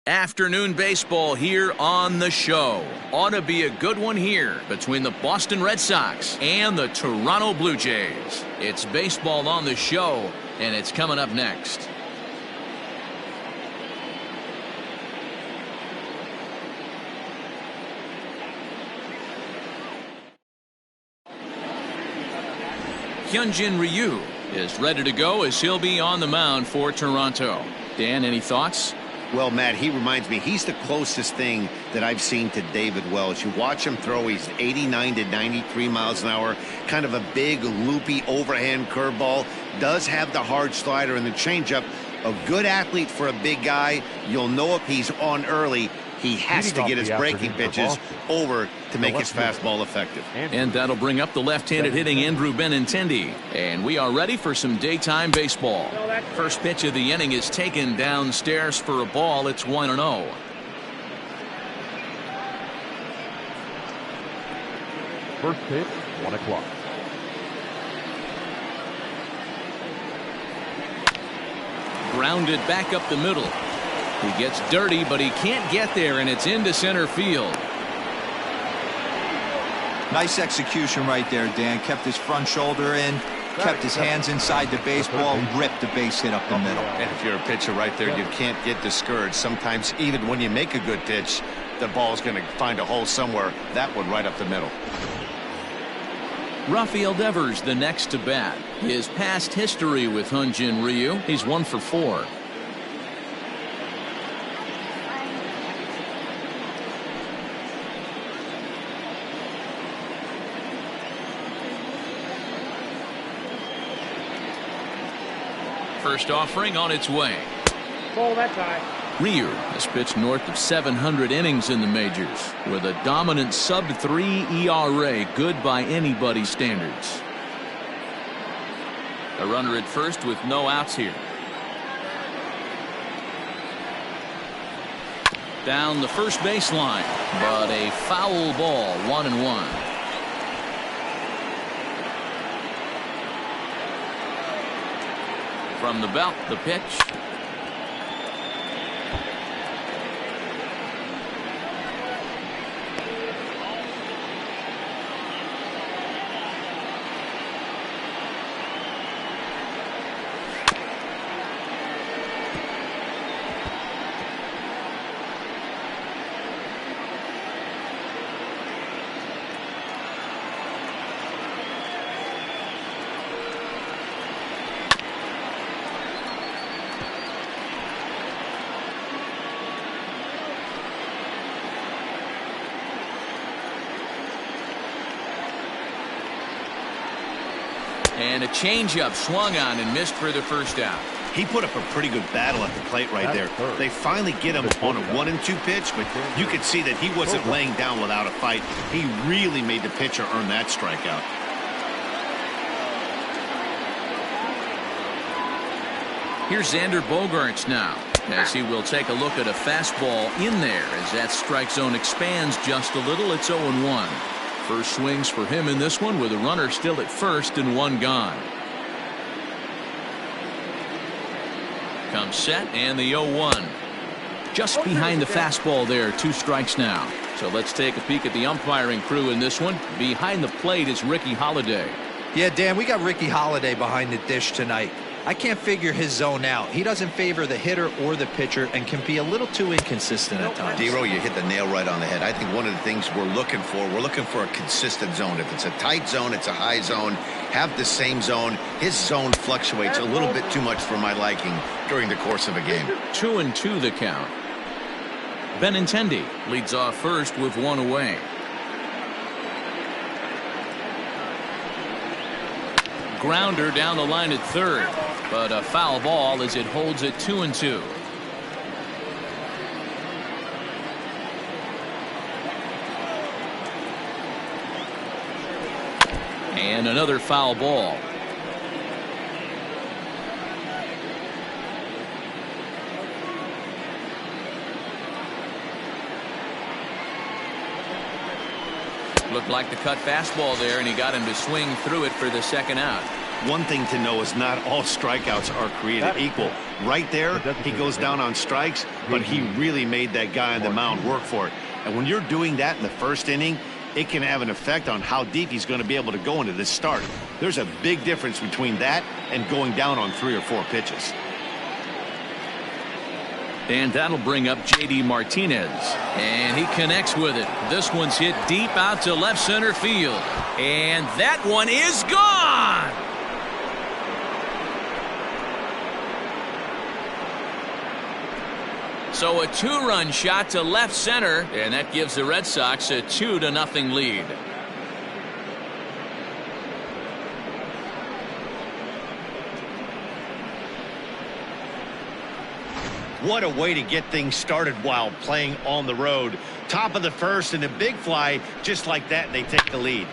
Afternoon baseball here on the show. Ought to be a good one here between the Boston Red Sox and the Toronto Blue Jays. It's baseball on the show, and it's coming up next. Hyunjin Ryu is ready to go as he'll be on the mound for Toronto. Dan, any thoughts? Well, Matt, he reminds me, he's the closest thing that I've seen to David Wells. You watch him throw, he's 89 to 93 miles an hour, kind of a big, loopy, overhand curveball, does have the hard slider and the changeup. A good athlete for a big guy. You'll know if he's on early. He has to get his breaking pitches over to make his fastball effective. And that'll bring up the left-handed hitting Andrew Benintendi. And we are ready for some daytime baseball. First pitch of the inning is taken downstairs for a ball. It's 1-0. First pitch, 1 o'clock. Grounded back up the middle. He gets dirty, but he can't get there, and it's into center field. Nice execution right there, Dan. Kept his front shoulder in, kept his hands inside the baseball, ripped the base hit up the middle. And if you're a pitcher right there, you can't get discouraged. Sometimes even when you make a good pitch, the ball's going to find a hole somewhere. That one right up the middle. Rafael Devers the next to bat. His past history with Hyunjin Ryu, he's 1 for 4. First offering on its way. Ball that time. Ryu has pitched north of 700 innings in the majors with a dominant sub-3 ERA, good by anybody's standards. A runner at first with no outs here. Down the first baseline, but a foul ball, 1-1. From the belt, the pitch. And a changeup swung on and missed for the first out. He put up a pretty good battle at the plate right there. They finally get him on a 1-2 pitch, but you could see that he wasn't laying down without a fight. He really made the pitcher earn that strikeout. Here's Xander Bogaerts now, as he will take a look at a fastball in there as that strike zone expands just a little. It's 0-1. First swings for him in this one with a runner still at first and one gone. Comes set and the 0-1. Just behind the fastball there, 2 strikes now. So let's take a peek at the umpiring crew in this one. Behind the plate is Ricky Holiday. Yeah, Dan, we got Ricky Holiday behind the dish tonight. I can't figure his zone out. He doesn't favor the hitter or the pitcher and can be a little too inconsistent at times. D-Row, you hit the nail right on the head. I think one of the things we're looking for a consistent zone. If it's a tight zone, it's a high zone. Have the same zone. His zone fluctuates a little bit too much for my liking during the course of a game. 2-2 the count. Benintendi leads off first with 1 away. Grounder down the line at third, but a foul ball as it holds it 2-2. And another foul ball. Looked like the cut fastball there, and he got him to swing through it for the second out. One thing to know is not all strikeouts are created equal. Right there, he goes down on strikes, but he really made that guy on the mound work for it. And when you're doing that in the first inning, it can have an effect on how deep he's going to be able to go into this start. There's a big difference between that and going down on 3 or 4 pitches. And that'll bring up J.D. Martinez. And he connects with it. This one's hit deep out to left center field. And that one is gone! So a 2-run shot to left center, and that gives the Red Sox a 2-0 lead. What a way to get things started while playing on the road. Top of the first and a big fly, just like that, and they take the lead.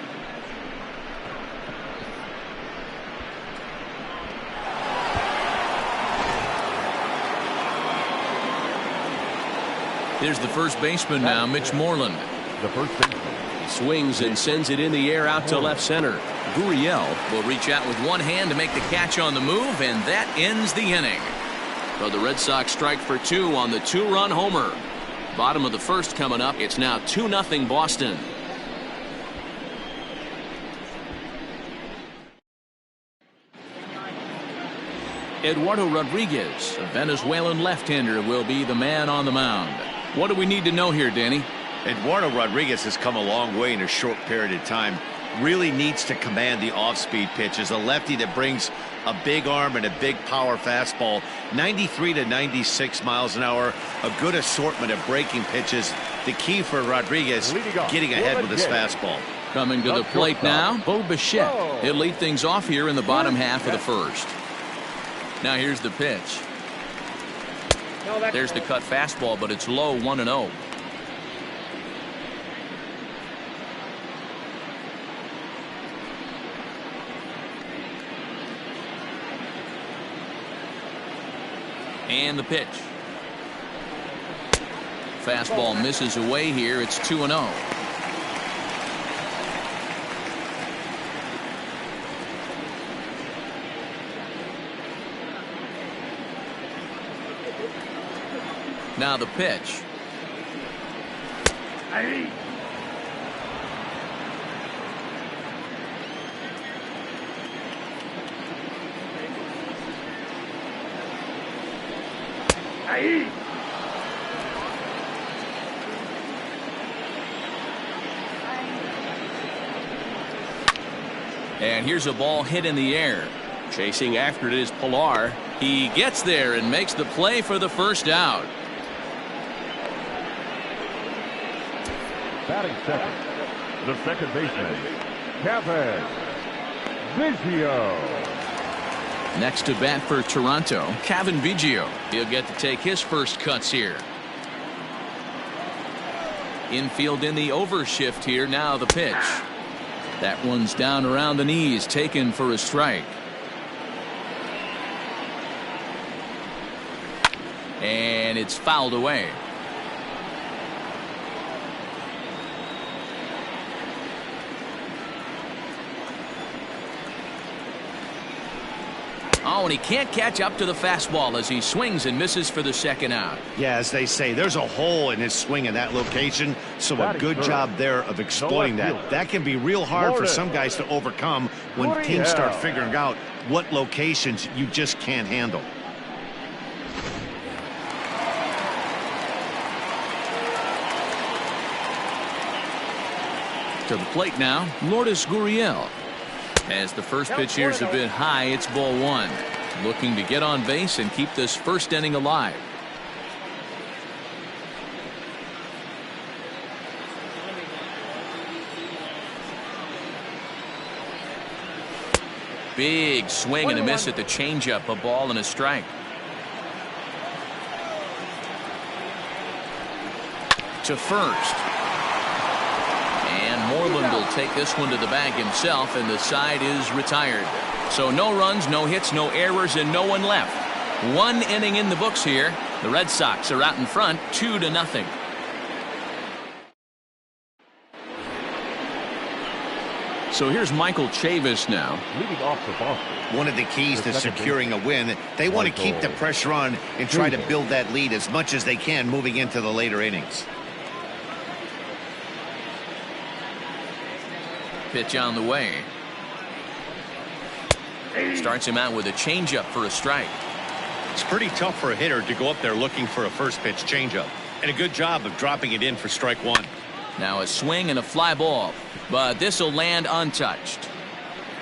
Here's the first baseman now, Mitch Moreland. The first baseman. Swings and sends it in the air out to left center. Gurriel will reach out with one hand to make the catch on the move, and that ends the inning. So the Red Sox strike for 2 on the 2-run homer. Bottom of the first coming up. It's now 2-0 Boston. Eduardo Rodriguez, a Venezuelan left-hander, will be the man on the mound. What do we need to know here, Danny? Eduardo Rodriguez has come a long way in a short period of time. Really needs to command the off-speed pitches. A lefty that brings a big arm and a big power fastball. 93 to 96 miles an hour. A good assortment of breaking pitches. The key for Rodriguez, getting ahead with his fastball. Coming to the plate now, Bo Bichette. He'll lead things off here in the bottom half of the first. Now here's the pitch. There's the cut fastball, but it's low, 1-0. And the pitch. Fastball misses away here. It's 2-0. Now the pitch. And here's a ball hit in the air. Chasing after it is Pilar. He gets there and makes the play for the first out. Batting second, the second baseman, Kevin Biggio. Next to bat for Toronto, Kevin Biggio. He'll get to take his first cuts here. Infield in the overshift here. Now the pitch. That one's down around the knees, taken for a strike. And it's fouled away. Oh, and he can't catch up to the fastball as he swings and misses for the second out. Yeah, as they say, there's a hole in his swing in that location, so a good job there of exploiting that. That can be real hard for some guys to overcome when teams start figuring out what locations you just can't handle. To the plate now, Lourdes Gurriel. As the first pitch here's a bit high, it's ball 1. Looking to get on base and keep this first inning alive. Big swing and a miss at the changeup, a ball and a strike. To first. And Moreland will take this one to the bag himself, and the side is retired. So no runs, no hits, no errors, and no one left. 1 inning in the books here. The Red Sox are out in front, 2-0. So here's Michael Chavis now. Leading off for Boston. One of the keys to securing a win, they want to keep the pressure on and try to build that lead as much as they can moving into the later innings. Pitch on the way. Starts him out with a changeup for a strike. It's pretty tough for a hitter to go up there looking for a first pitch changeup. And a good job of dropping it in for strike one. Now a swing and a fly ball, but this will land untouched.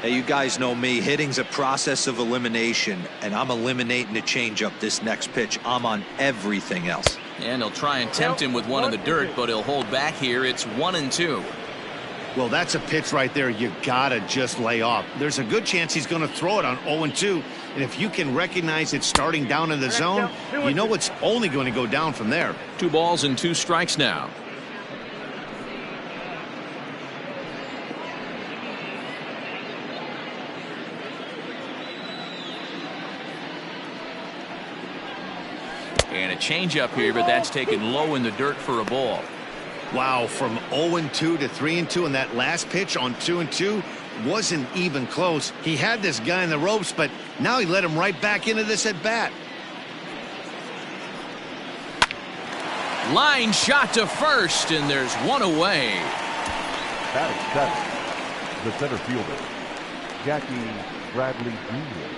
Hey, you guys know me. Hitting's a process of elimination, and I'm eliminating the changeup this next pitch. I'm on everything else. And he'll try and tempt him with one in the dirt, but he'll hold back here. It's 1-2. Well, that's a pitch right there you gotta just lay off. There's a good chance he's going to throw it on 0-2, and if you can recognize it starting down in the zone, you know it's only going to go down from there. 2 balls and 2 strikes now. And a changeup here, but that's taken low in the dirt for a ball. Wow, from 0-2 to 3-2, and that last pitch on 2-2 wasn't even close. He had this guy in the ropes, but now he let him right back into this at bat. Line shot to first, and there's one away. Batting 7, the center fielder, Jackie Bradley Jr.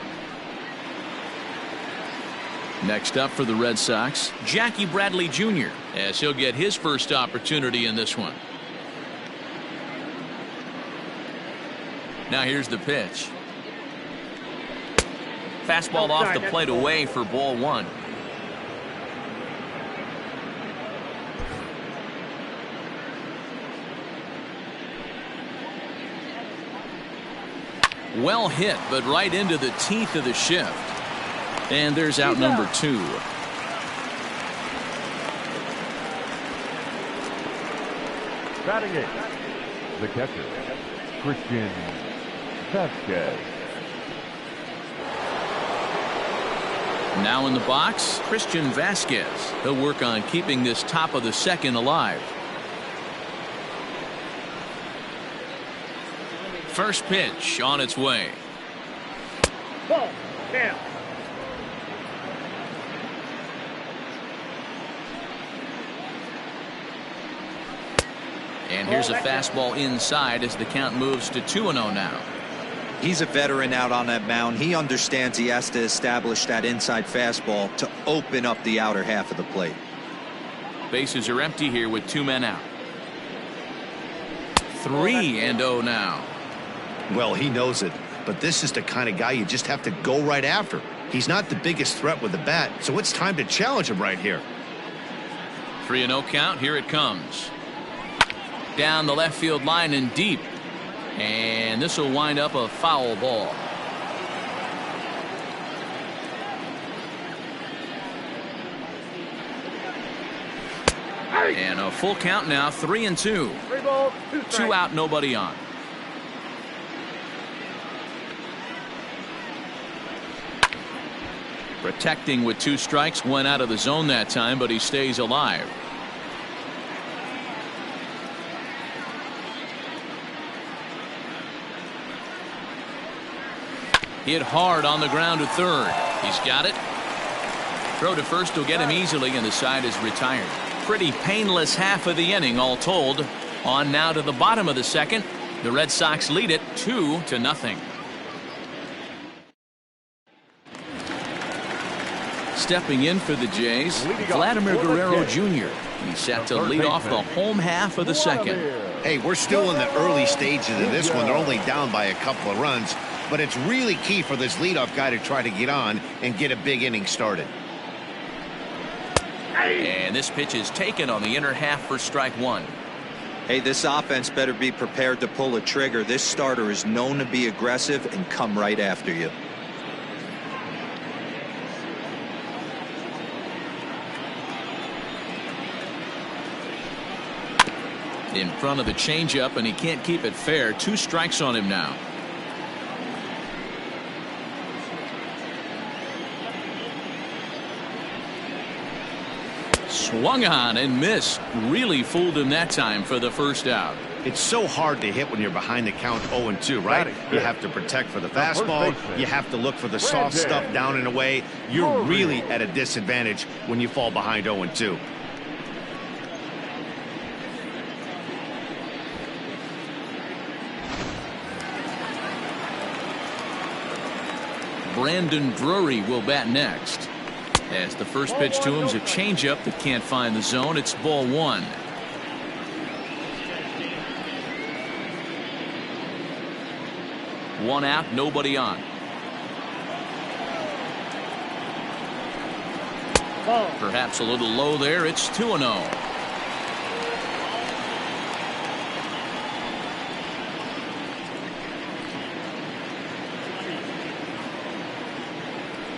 Next up for the Red Sox, Jackie Bradley Jr., as he'll get his first opportunity in this one. Now here's the pitch. Fastball off the plate away for ball 1. Well hit, but right into the teeth of the shift. And there's out number 2. Batting 8, the catcher, Christian Vasquez. Now in the box, Christian Vasquez. He'll work on keeping this top of the second alive. First pitch on its way. Ball. Down. And here's a fastball inside as the count moves to 2-0 now. He's a veteran out on that mound. He understands he has to establish that inside fastball to open up the outer half of the plate. Bases are empty here with 2 men out. 3-0 now. Well, he knows it, but this is the kind of guy you just have to go right after. He's not the biggest threat with the bat, so it's time to challenge him right here. 3-0 count. Here it comes. Down the left field line and deep. And this will wind up a foul ball. And a full count now, 3-2. 3 balls, 2 strikes. 2 out, nobody on. Protecting with 2 strikes, went out of the zone that time, but he stays alive. Hit hard on the ground to third. He's got it. Throw to first will get him easily, and the side is retired. Pretty painless half of the inning all told. On now to the bottom of the second. The Red Sox lead it 2-0. Stepping in for the Jays, Vladimir Guerrero Jr. He's set to lead off the home half of the second. Hey, we're still in the early stages of this one. They're only down by a couple of runs, but it's really key for this leadoff guy to try to get on and get a big inning started. And this pitch is taken on the inner half for strike 1. Hey, this offense better be prepared to pull a trigger. This starter is known to be aggressive and come right after you. In front of the changeup, and he can't keep it fair. 2 strikes on him now. Swung on and missed. Really fooled him that time for the first out. It's so hard to hit when you're behind the count 0-2, right? You have to protect for the fastball. You have to look for the soft stuff down and away. You're really at a disadvantage when you fall behind 0-2. Brandon Drury will bat next. As the first pitch to him is a changeup that can't find the zone. It's ball one. One out, nobody on. Perhaps a little low there. It's 2-0.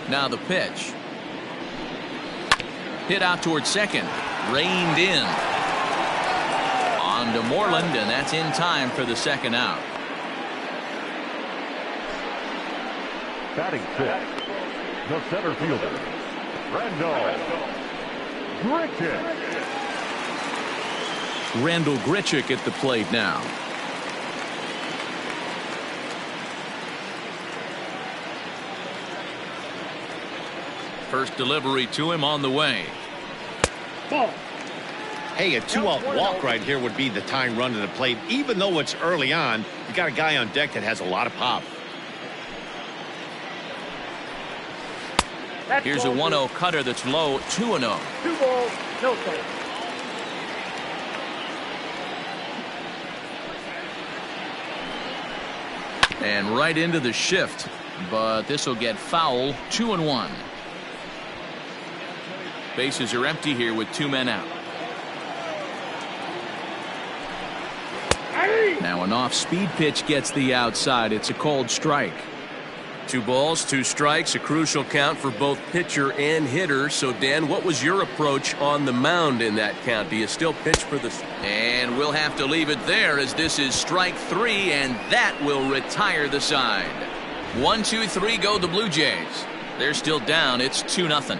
Now the pitch. Hit out towards second. Reined in. On to Moreland, and that's in time for the second out. Batting fifth, the center fielder, Randall Grichuk at the plate now. First delivery to him on the way. Ball. Hey, a 2-out walk right here would be the tying run to the plate. Even though it's early on, you got a guy on deck that has a lot of pop. Here's a 1-0 cutter that's low. 2-0. 2 balls, no strikes. And right into the shift, but this will get foul. 2-1. Bases are empty here with 2 men out. Now an off-speed pitch gets the outside. It's a called strike. 2 balls, 2 strikes, a crucial count for both pitcher and hitter. So, Dan, what was your approach on the mound in that count? Do you still pitch for the... And we'll have to leave it there as this is strike 3, and that will retire the side. 1, 2, 3 go the Blue Jays. They're still down. It's 2-0.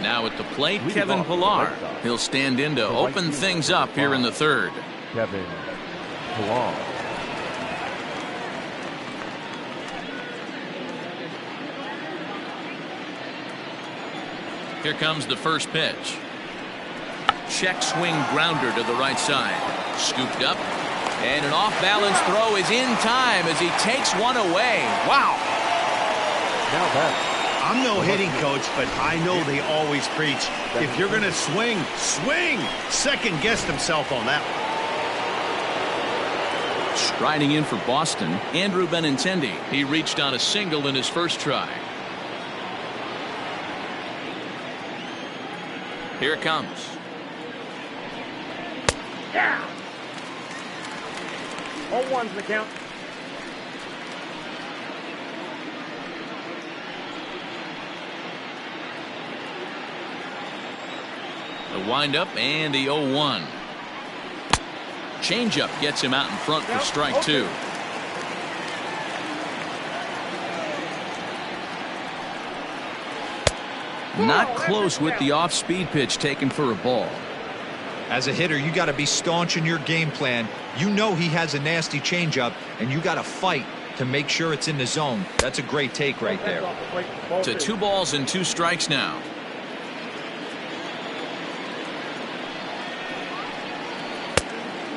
Now at the plate, Kevin Pillar. He'll stand in to open things up here in the third. Kevin Pillar. Here comes the first pitch. Check swing grounder to the right side. Scooped up. And an off-balance throw is in time as he takes one away. Wow. Now that. I'm no hitting coach, but I know they always preach, if you're going to swing, swing. Second guessed himself on that one. Striding in for Boston, Andrew Benintendi. He reached on a single in his first try. Here it comes. Yeah. 0-1's the count. The windup and the 0-1. Changeup gets him out in front for strike 2. Not close with the off-speed pitch taken for a ball. As a hitter, you got to be staunch in your game plan. You know he has a nasty changeup, and you got to fight to make sure it's in the zone. That's a great take right there. To 2 balls and 2 strikes now.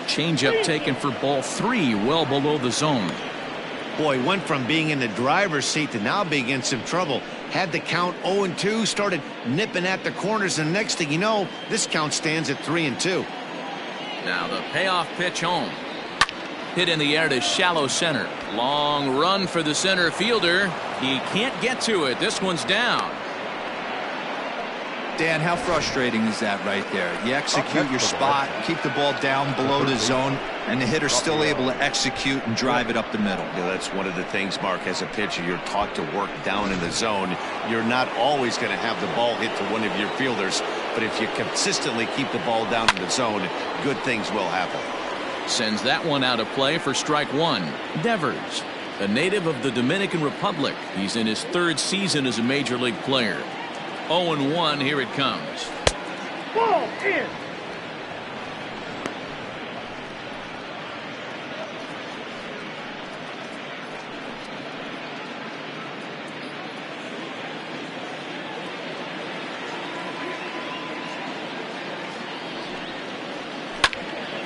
Changeup taken for ball 3, well below the zone. Boy, went from being in the driver's seat to now being in some trouble. Had the count 0-2, started nipping at the corners, and next thing you know, this count stands at 3-2. Now the payoff pitch home. Hit in the air to shallow center. Long run for the center fielder. He can't get to it. This one's down. Dan, how frustrating is that right there? You execute your spot, keep the ball down below the zone, and the hitter's still able to execute and drive it up the middle. Yeah, that's one of the things, Mark, as a pitcher, you're taught to work down in the zone. You're not always going to have the ball hit to one of your fielders, but if you consistently keep the ball down in the zone, good things will happen. Sends that one out of play for strike one. Devers, a native of the Dominican Republic. He's in his third season as a major league player. 0-1, here it comes. Ball in.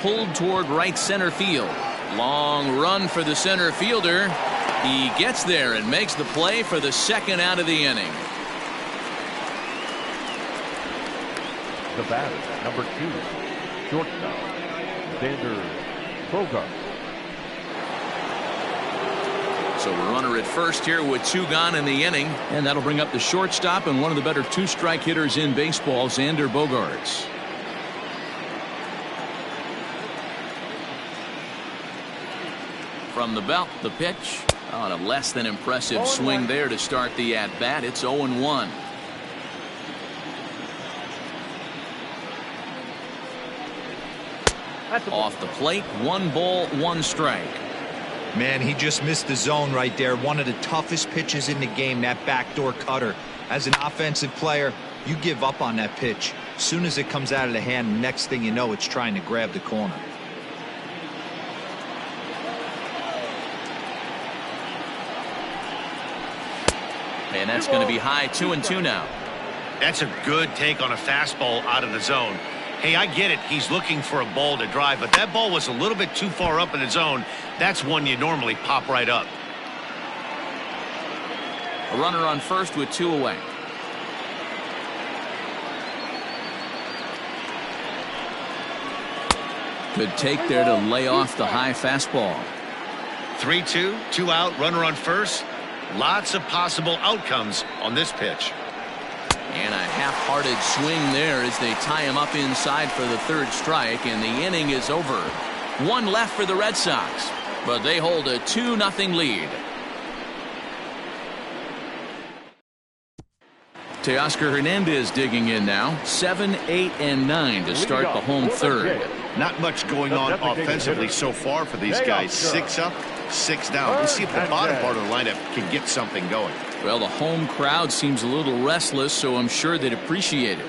Pulled toward right center field. Long run for the center fielder. He gets there and makes the play for the second out of the inning. The batter, number 2, shortstop, Xander Bogaerts. So a runner at first here with 2 gone in the inning, and that'll bring up the shortstop and one of the better 2-strike hitters in baseball, Xander Bogaerts. From the belt, the pitch. On a less than impressive swing there to start the at-bat. It's 0-1. Off the plate, 1 ball, 1 strike. Man, he just missed the zone right there. One of the toughest pitches in the game, that backdoor cutter. As an offensive player, you give up on that pitch. As soon as it comes out of the hand, next thing you know, it's trying to grab the corner. And that's going to be high, 2-2 now. That's a good take on a fastball out of the zone. Hey, I get it. He's looking for a ball to drive, but that ball was a little bit too far up in the zone. That's one you normally pop right up. A runner on first with 2 away. Good take there to lay off the high fastball. 3-2, 2 out, runner on first. Lots of possible outcomes on this pitch. And a half-hearted swing there as they tie him up inside for the 3rd strike, and the inning is over. 1 left for the Red Sox, but they hold a 2-0 lead. Teoscar Hernandez digging in now. 7, 8, and 9 to start the home 3rd. Not much going on offensively so far for these guys. 6 up, 6 down. We'll see if the bottom part of the lineup can get something going. Well, the home crowd seems a little restless, so I'm sure they'd appreciate it.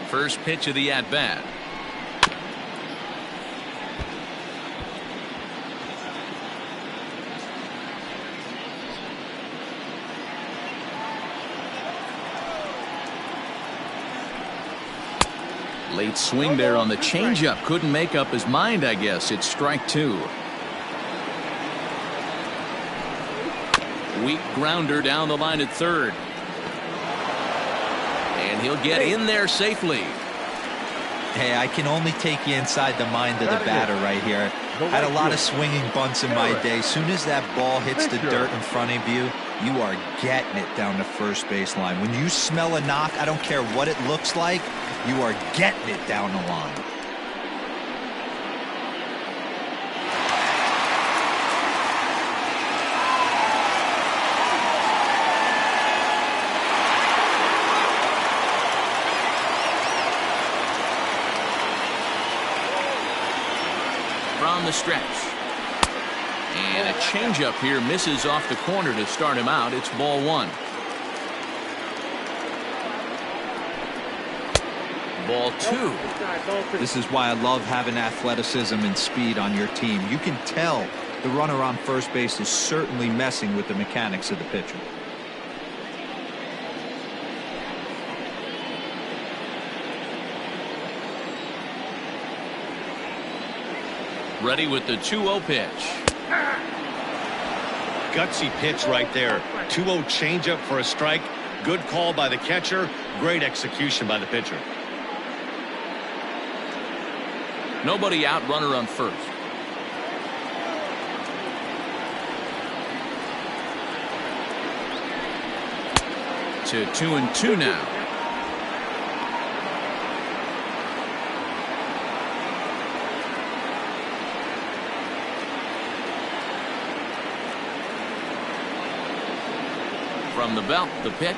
First pitch of the at-bat. Late swing there on the changeup. Couldn't make up his mind, I guess. It's strike 2. Weak grounder down the line at 3rd. And he'll get in there safely. Hey, I can only take you inside the mind of the batter right here. Had a lot of swinging bunts in my day. Soon as that ball hits the dirt in front of you, you are getting it down the first baseline. When you smell a knock, I don't care what it looks like, you are getting it down the line. From the stretch. And a changeup here misses off the corner to start him out. It's ball 1. Ball 2. This is why I love having athleticism and speed on your team. You can tell the runner on first base is certainly messing with the mechanics of the pitcher. Ready with the 2-0 pitch. Gutsy pitch right there. 2-0 changeup for a strike. Good call by the catcher. Great execution by the pitcher. Nobody out, runner on first. To 2-2 now. From the belt, the pitch.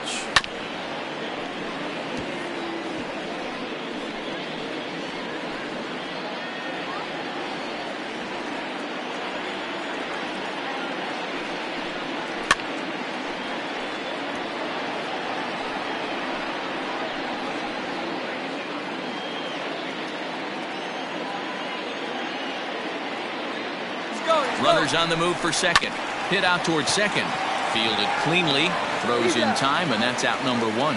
Runners on the move for second. Hit out towards second. Fielded cleanly. Throws in time, and that's out number one.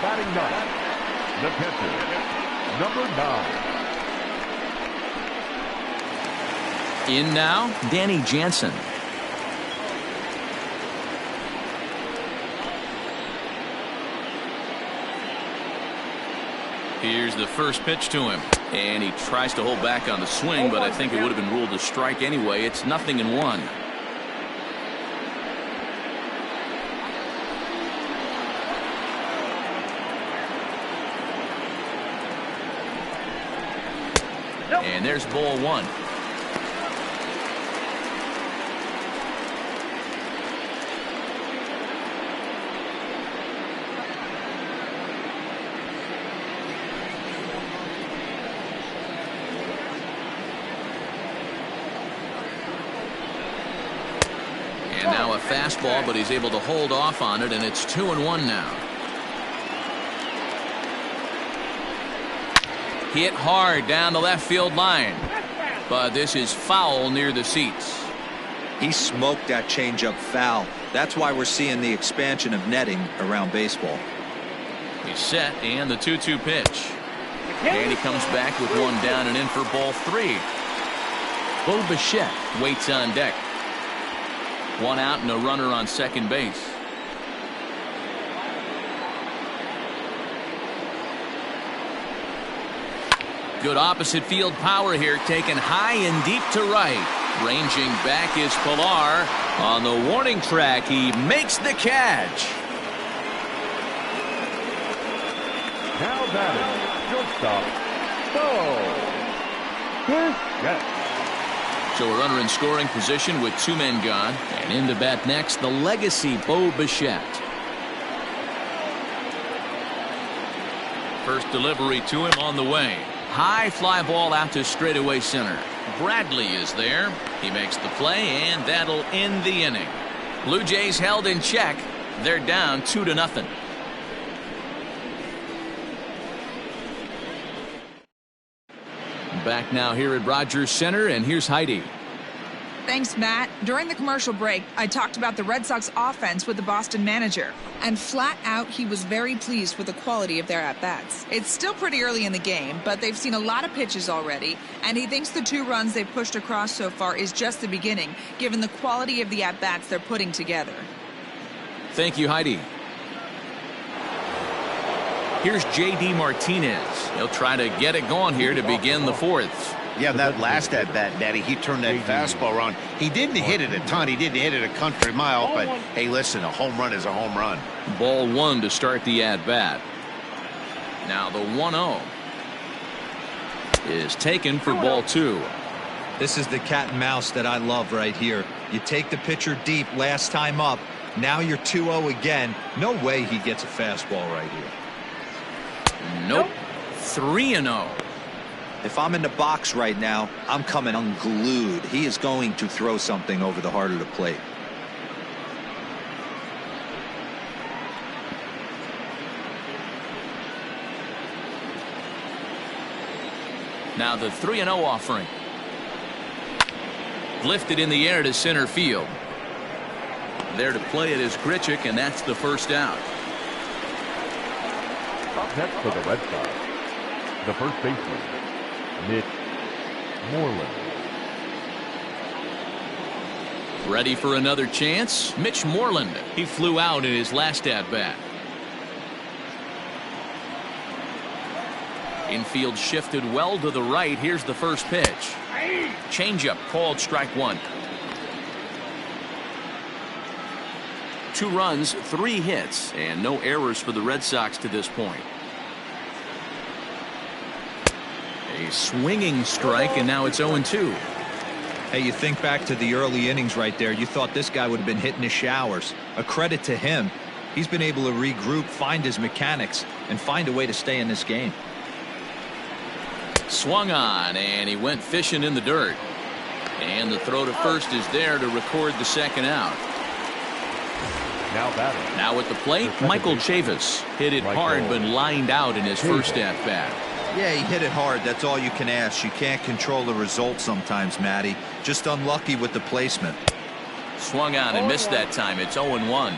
Batting ninth, the catcher, number 9. In now, Danny Jansen. Here's the first pitch to him. And he tries to hold back on the swing, but I think it would have been ruled a strike anyway. It's 0-1. And there's ball one. And now a fastball, but he's able to hold off on it, and it's 2-1 now. Hit hard down the left field line, but this is foul near the seats. He smoked that changeup foul. That's why we're seeing the expansion of netting around baseball. He's set, and the 2-2 pitch. And he comes back with one down and in for ball three. Bo Bichette waits on deck. One out and a runner on second base. Good opposite field power here, taken high and deep to right. Ranging back is Pilar. On the warning track, he makes the catch. Now batting, shortstop, Bo Bichette. So a runner in scoring position with two men gone. And in to bat next, the legacy Bo Bichette. First delivery to him on the way. High fly ball out to straightaway center. Bradley is there. He makes the play, and that'll end the inning. Blue Jays held in check. They're down 2-0. Back now here at Rogers Center, and here's Heidi. Thanks, Matt. During the commercial break, I talked about the Red Sox offense with the Boston manager. And flat out, he was very pleased with the quality of their at-bats. It's still pretty early in the game, but they've seen a lot of pitches already. And he thinks the 2 runs they've pushed across so far is just the beginning, given the quality of the at-bats they're putting together. Thank you, Heidi. Here's J.D. Martinez. He'll try to get it going here to begin the fourth. Yeah, that last at-bat, Daddy, he turned that fastball around. He didn't hit it a ton. He didn't hit it a country mile, but, hey, listen, a home run is a home run. Ball one to start the at-bat. Now the 1-0 is taken for ball two. This is the cat and mouse that I love right here. You take the pitcher deep last time up. Now you're 2-0 again. No way he gets a fastball right here. Nope. 3-0. If I'm in the box right now, I'm coming unglued. He is going to throw something over the heart of the plate. Now the 3-0 offering. Lifted in the air to center field. There to play it is Grichuk, and that's the first out. Up next for the Red Sox, the first baseman, Mitch Moreland. Ready for another chance? Mitch Moreland. He flew out in his last at-bat. Infield shifted well to the right. Here's the first pitch. Changeup called strike one. 2 runs, 3 hits, and no errors for the Red Sox to this point. A swinging strike, and now it's 0-2. Hey, you think back to the early innings right there. You thought this guy would have been hitting the showers. A credit to him. He's been able to regroup, find his mechanics, and find a way to stay in this game. Swung on, and he went fishing in the dirt. And the throw to first is there to record the second out. Now batting. Now at the plate, Michael Chavis hit it hard but lined out in his first at-bat. Yeah, he hit it hard. That's all you can ask. You can't control the result sometimes, Matty. Just unlucky with the placement. Swung on and missed that time. It's 0-1.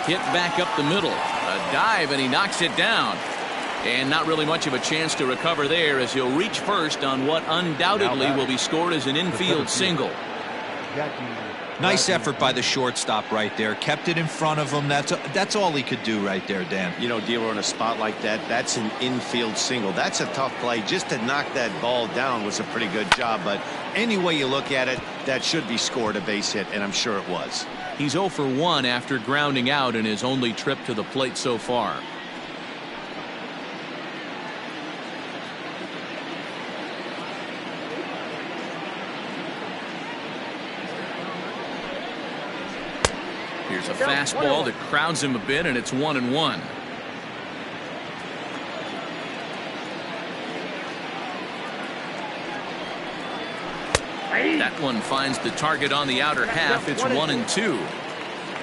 Hit back up the middle. A dive, and he knocks it down. And not really much of a chance to recover there, as he'll reach first on what undoubtedly will be scored as an infield single. Nice effort by the shortstop right there. Kept it in front of him. That's all he could do right there, Dan. You know, Dealer, in a spot like that, that's an infield single. That's a tough play. Just to knock that ball down was a pretty good job. But any way you look at it, that should be scored a base hit, and I'm sure it was. He's 0 for 1 after grounding out in his only trip to the plate so far. Here's a fastball that crowds him a bit, and it's 1-1. That one finds the target on the outer half. It's 1-2.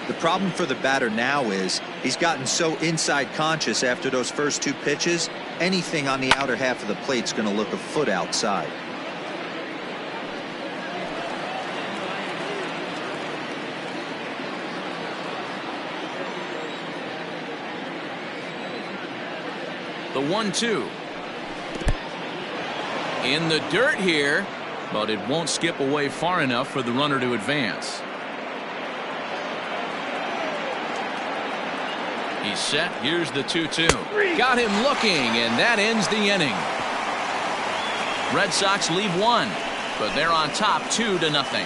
The problem for the batter now is he's gotten so inside conscious after those first two pitches. Anything on the outer half of the plate's going to look a foot outside. The 1-2. In the dirt here, but it won't skip away far enough for the runner to advance. He's set. Here's the 2-2. Got him looking, and that ends the inning. Red Sox leave one, but they're on top 2-0.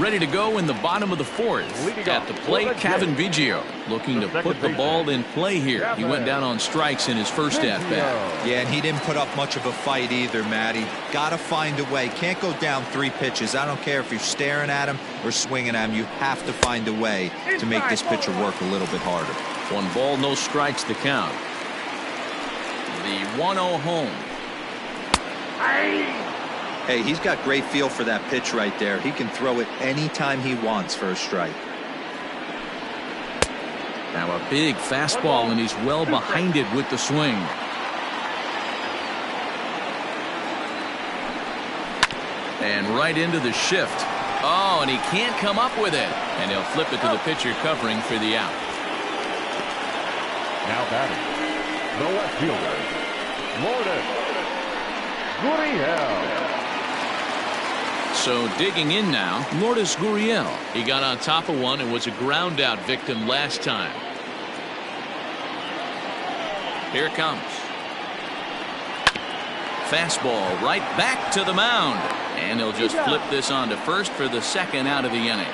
Ready to go in the bottom of the fourth. At the plate, Kevin Biggio looking to put the ball in play here. He went down on strikes in his first at-bat. Yeah, and he didn't put up much of a fight either, Matty. Got to find a way. Can't go down 3 pitches. I don't care if you're staring at him or swinging at him. You have to find a way to make this pitcher work a little bit harder. 1 ball, no strikes to count. The 1-0 home. Hey, he's got great feel for that pitch right there. He can throw it anytime he wants for a strike. Now a big fastball, and he's well behind it with the swing. And right into the shift. Oh, and he can't come up with it. And he'll flip it to the pitcher covering for the out. Now batting, the left fielder, Lourdes Gurriel. So digging in now, Lourdes Gurriel. He got on top of one and was a ground out victim last time. Here it comes. Fastball right back to the mound. And he'll just flip this on to first for the second out of the inning.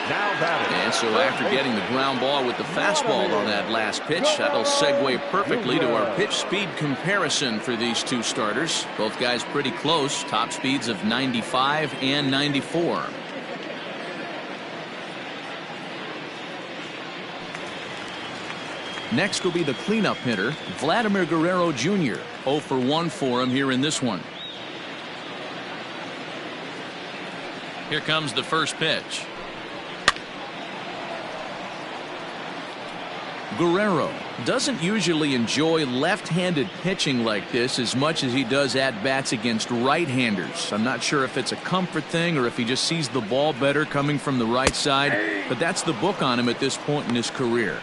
And so after getting the ground ball with the fastball on that last pitch, that'll segue perfectly to our pitch speed comparison for these two starters. Both guys pretty close, top speeds of 95 and 94. Next will be the cleanup hitter, Vladimir Guerrero Jr. 0 for 1 for him here in this one. Here comes the first pitch. Guerrero doesn't usually enjoy left-handed pitching like this as much as he does at-bats against right-handers. I'm not sure if it's a comfort thing or if he just sees the ball better coming from the right side, but that's the book on him at this point in his career.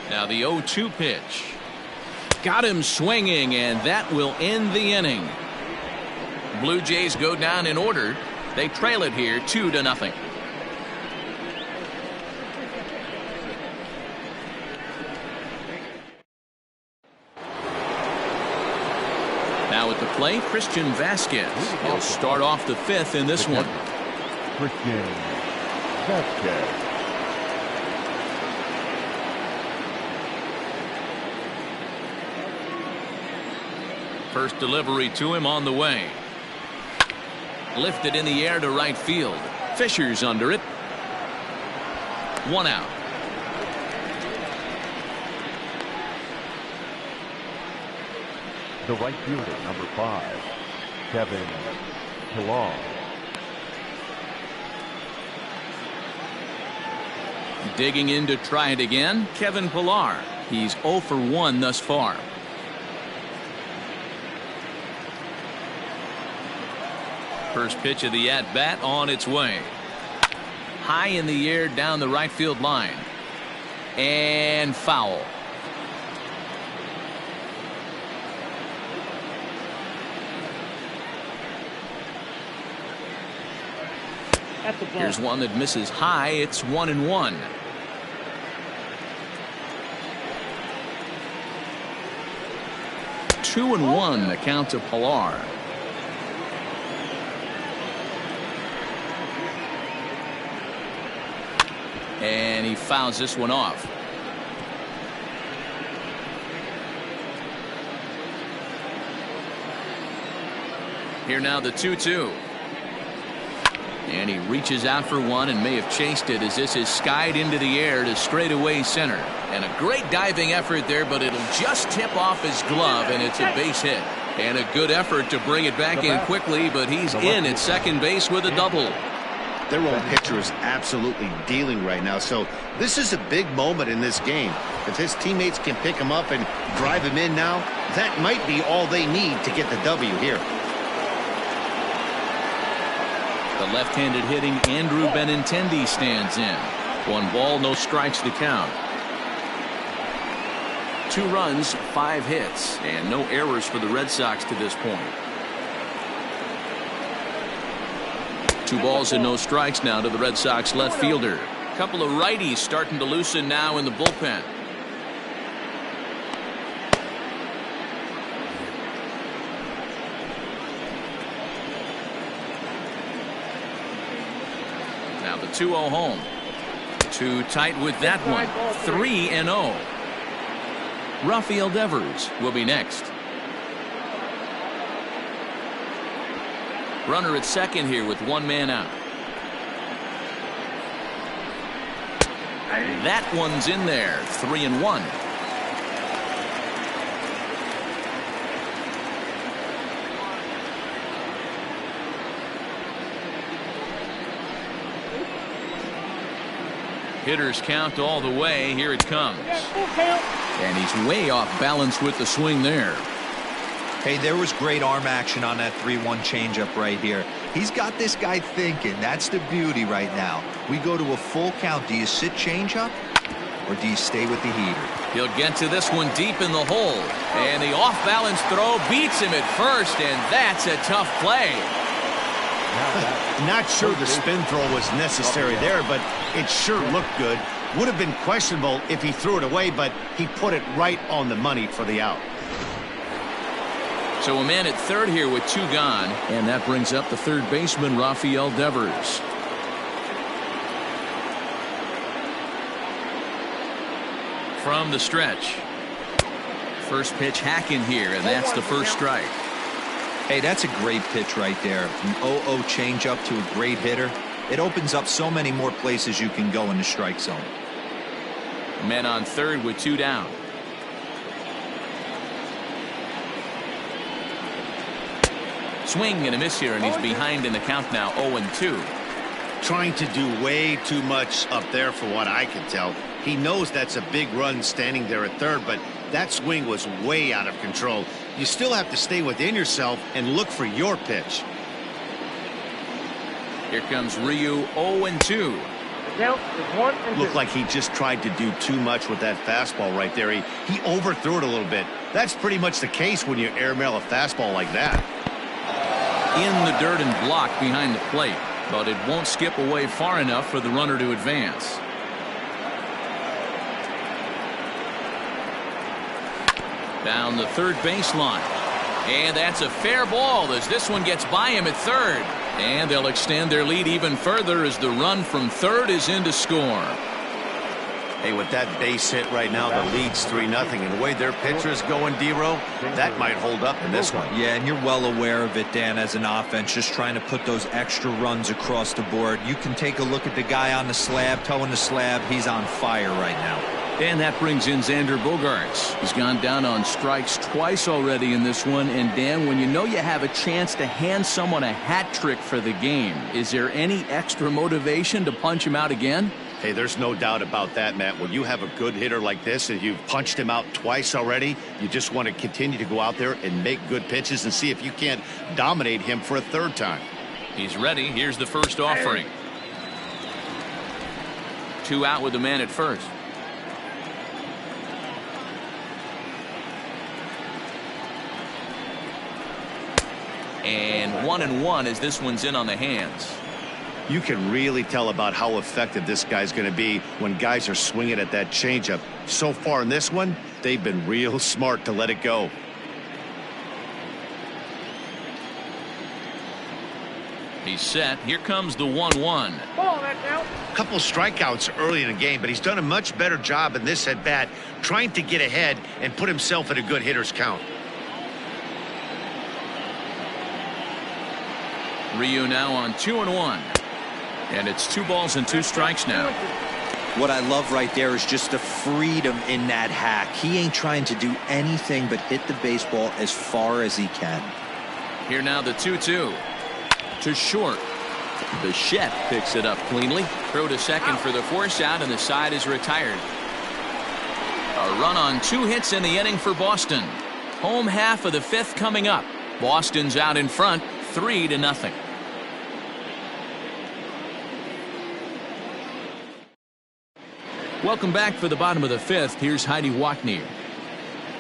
Now the 0-2 pitch. Got him swinging, and that will end the inning. Blue Jays go down in order. They trail it here 2-0. At the plate, Christian Vasquez. He'll start off the fifth in this one. Christian Vasquez. First delivery to him on the way. Lifted in the air to right field. Fisher's under it. One out. The right fielder, number 5, Kevin Pillar. Digging in to try it again, Kevin Pillar. He's 0 for 1 thus far. First pitch of the at-bat on its way. High in the air down the right field line. And foul. Here's one that misses high. It's 1-1. Two and 1 the count to Pillar. And he fouls this one off. Here now the 2-2. And he reaches out for one and may have chased it as this is skied into the air to straightaway center. And a great diving effort there, but it'll just tip off his glove, and it's a base hit. And a good effort to bring it back in quickly, but he's in at second base with a double. Their own pitcher is absolutely dealing right now, so this is a big moment in this game. If his teammates can pick him up and drive him in now, that might be all they need to get the W here. The left-handed hitting Andrew Benintendi stands in. 1 ball, no strikes to count. 2 runs, 5 hits, and no errors for the Red Sox to this point. 2 balls and no strikes now to the Red Sox left fielder. A couple of righties starting to loosen now in the bullpen. Now the 2-0 home. Too tight with that one. 3-0. Rafael Devers will be next. Runner at second here with 1 man out. That one's in there. 3-1. Hitters count all the way. Here it comes. And he's way off balance with the swing there. Hey, there was great arm action on that 3-1 changeup right here. He's got this guy thinking. That's the beauty right now. We go to a full count. Do you sit changeup or do you stay with the heater? He'll get to this one deep in the hole. And the off-balance throw beats him at first, and that's a tough play. Not sure the spin throw was necessary there, but it sure looked good. Would have been questionable if he threw it away, but he put it right on the money for the out. So a man at third here with 2 gone, and that brings up the third baseman, Rafael Devers. From the stretch. First pitch hacking here, and that's the first strike. Hey, that's a great pitch right there. An 0-0 changeup to a great hitter. It opens up so many more places you can go in the strike zone. Men on third with 2 down. Swing and a miss here, and he's behind in the count now, 0-2. Trying to do way too much up there for what I can tell. He knows that's a big run standing there at third, but that swing was way out of control. You still have to stay within yourself and look for your pitch. Here comes Ryu, 0-2. Looked like he just tried to do too much with that fastball right there. He overthrew it a little bit. That's pretty much the case when you airmail a fastball like that. In the dirt and blocked behind the plate, but it won't skip away far enough for the runner to advance. Down the third baseline. And that's a fair ball as this one gets by him at third. And they'll extend their lead even further as the run from third is in to score. Hey, with that base hit right now, the lead's 3-0. And the way their pitcher is going, D-Row, that might hold up in this one. Yeah, and you're well aware of it, Dan, as an offense, just trying to put those extra runs across the board. You can take a look at the guy on the slab, toeing the slab. He's on fire right now. And that brings in Xander Bogaerts. He's gone down on strikes twice already in this one. And Dan, when you know you have a chance to hand someone a hat trick for the game, is there any extra motivation to punch him out again? Hey, there's no doubt about that, Matt. When you have a good hitter like this and you've punched him out twice already, you just want to continue to go out there and make good pitches and see if you can't dominate him for a third time. He's ready. Here's the first offering. 2 out with the man at first. And 1-1 as this one's in on the hands. You can really tell about how effective this guy's going to be when guys are swinging at that changeup. So far in this one, they've been real smart to let it go. He's set. Here comes the 1-1. Ball, that's out. A couple strikeouts early in the game, but he's done a much better job in this at bat trying to get ahead and put himself in a good hitter's count. Ryu now on 2-1. And it's 2 balls and 2 strikes now. What I love right there is just the freedom in that hack. He ain't trying to do anything but hit the baseball as far as he can. Here now the 2-2. To short. Bichette picks it up cleanly. Throw to second for the force out, and the side is retired. A run on 2 hits in the inning for Boston. Home half of the 5th coming up. Boston's out in front, 3-0. Welcome back for the bottom of the 5th. Here's Heidi Wackney.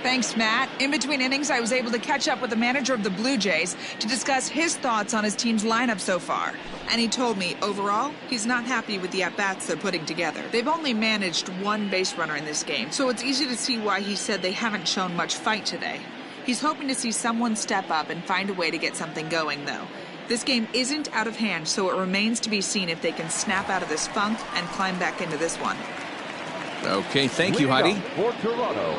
Thanks, Matt. In between innings, I was able to catch up with the manager of the Blue Jays to discuss his thoughts on his team's lineup so far. And he told me, overall, he's not happy with the at-bats they're putting together. They've only managed 1 base runner in this game, so it's easy to see why he said they haven't shown much fight today. He's hoping to see someone step up and find a way to get something going, though. This game isn't out of hand, so it remains to be seen if they can snap out of this funk and climb back into this one. Okay, thank you, Heidi. For Toronto,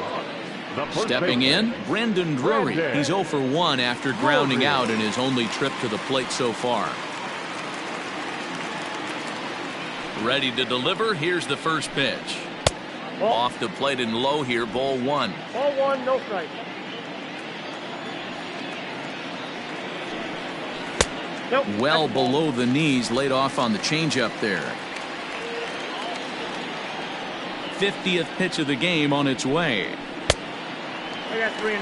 Stepping in, Brendan Drury. He's 0 for 1 after grounding out in his only trip to the plate so far. Ready to deliver. Here's the first pitch. Off the plate and low here, ball 1. Ball 1, no strike. Nope. Well below the knees, laid off on the changeup there. 50th pitch of the game on its way. I got 3-0.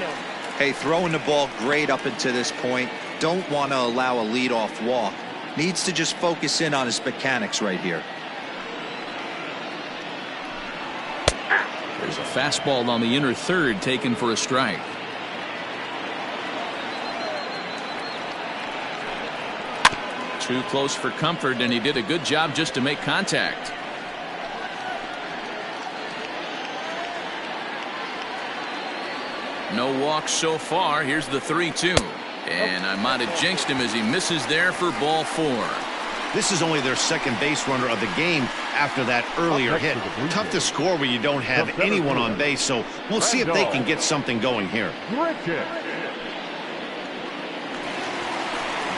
Hey, throwing the ball great up until this point. Don't want to allow a leadoff walk. Needs to just focus in on his mechanics right here. There's a fastball on the inner third taken for a strike. Too close for comfort, and he did a good job just to make contact. No walks so far. Here's the 3-2. And I might have jinxed him as he misses there for ball 4. This is only their second base runner of the game after that earlier hit. Tough to score when you don't have anyone on base, so we'll see if they can get something going here.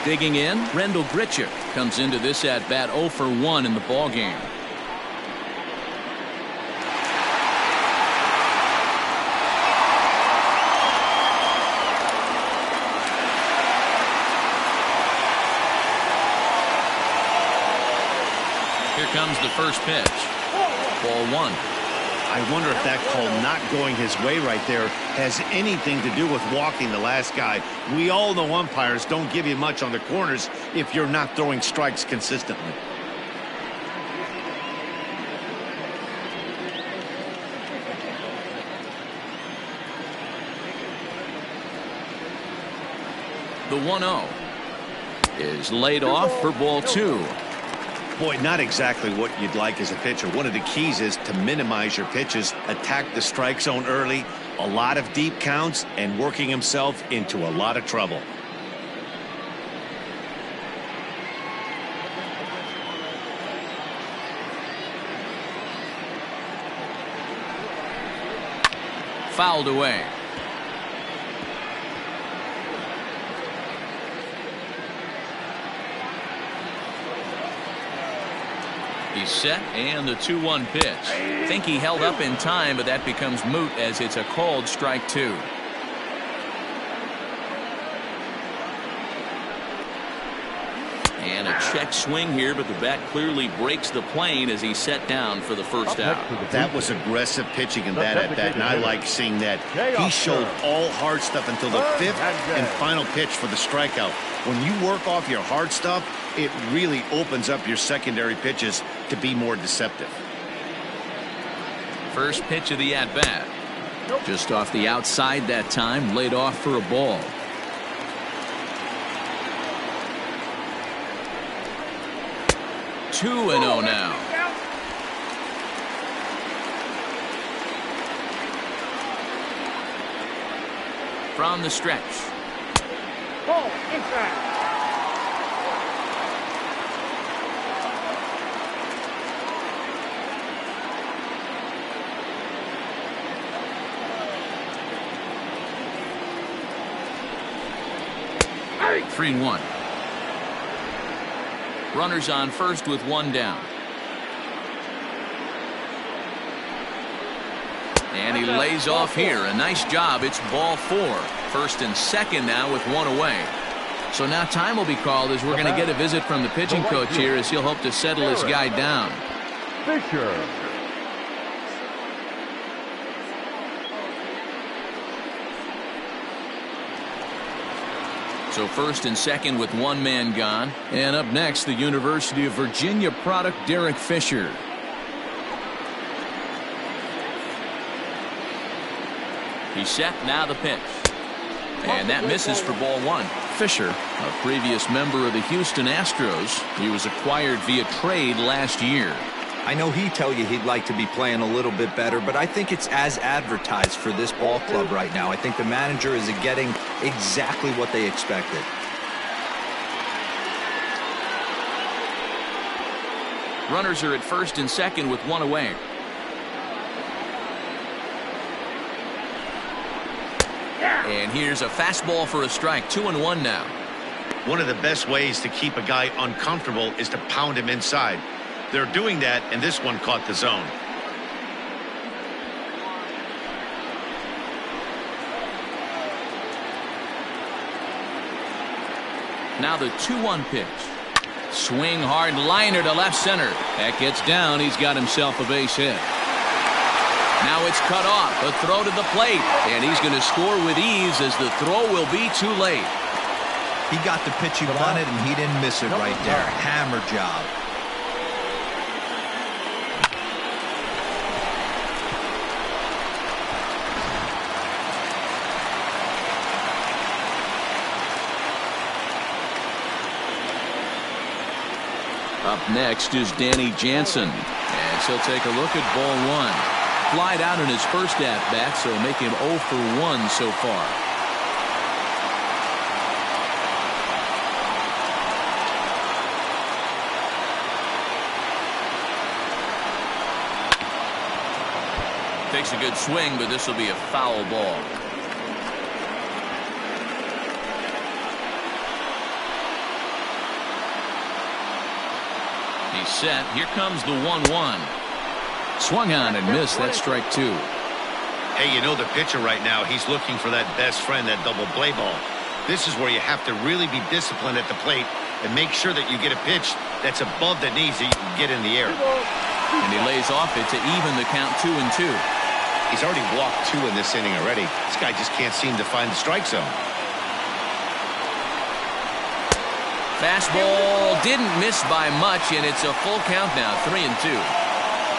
Digging in, Rendell Grichuk comes into this at bat 0 for 1 in the ball game. Here comes the first pitch. Ball 1. I wonder if that call not going his way right there has anything to do with walking the last guy. We all know umpires don't give you much on the corners if you're not throwing strikes consistently. The 1-0 is laid off for ball 2. Boy, not exactly what you'd like as a pitcher. One of the keys is to minimize your pitches, attack the strike zone early, A lot of deep counts and working himself into a lot of trouble. Fouled away. He's set, and the 2-1 pitch. Think he held up in time, but that becomes moot as it's a called strike 2. And a check swing here, but the bat clearly breaks the plane as he's set down for the first out. That was aggressive pitching in that at bat, and I like seeing that. He showed all hard stuff until the 5th and final pitch for the strikeout. When you work off your hard stuff, it really opens up your secondary pitches to be more deceptive. First pitch of the at-bat. Just off the outside that time, laid off for a ball. Two and 0 now. From the stretch. Ball inside. Hey. 3-1. Runners on first with one down. And he lays off here. A nice job. It's ball 4. First and second now with one away. So now time will be called as we're going to get a visit from the pitching coach here as he'll hope to settle his guy down. Fisher. So first and second with one man gone. And up next, the University of Virginia product, Derek Fisher. He's set, now the pitch. And that misses for ball 1. Fisher, a previous member of the Houston Astros. He was acquired via trade last year. I know he'd tell you he'd like to be playing a little bit better, but I think it's as advertised for this ball club right now. I think the manager is getting exactly what they expected. Runners are at first and second with one away. And here's a fastball for a strike. 2-1 now. One of the best ways to keep a guy uncomfortable is to pound him inside. They're doing that, and this one caught the zone. Now the 2-1 pitch. Swing hard liner to left center. That gets down. He's got himself a base hit. Now it's cut off. A throw to the plate. And he's going to score with ease as the throw will be too late. He got the pitch he wanted, and he didn't miss it right there. Hammer job. Up next is Danny Jansen, as he'll take a look at ball 1. Flied out in his first at-bat, so make him 0 for 1 so far. Takes a good swing, but this will be a foul ball. He's set. Here comes the 1-1. Swung on and missed. That's strike 2. Hey, you know the pitcher right now, he's looking for that best friend, that double play ball. This is where you have to really be disciplined at the plate and make sure that you get a pitch that's above the knees that you can get in the air. And he lays off it to even the count 2-2. He's already walked 2 in this inning already. This guy just can't seem to find the strike zone. Fastball didn't miss by much, and it's a full count now, 3-2.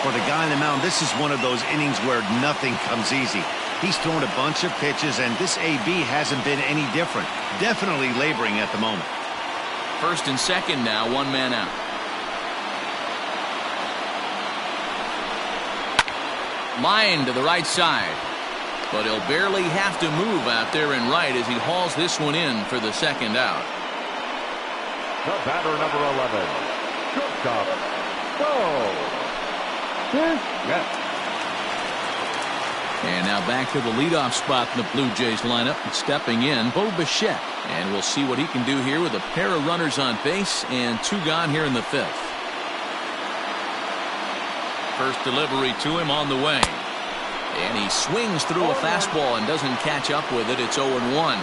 For the guy on the mound, this is one of those innings where nothing comes easy. He's thrown a bunch of pitches, and this AB hasn't been any different. Definitely laboring at the moment. First and second now, one man out. Line to the right side. But he'll barely have to move out there in right as he hauls this one in for the second out. The batter, number 11, shortstop, Bo. Yes. And now back to the leadoff spot in the Blue Jays lineup. Stepping in, Bo Bichette. And we'll see what he can do here with a pair of runners on base and 2 gone here in the 5th. First delivery to him on the way. And he swings through a fastball and doesn't catch up with it. It's 0-1.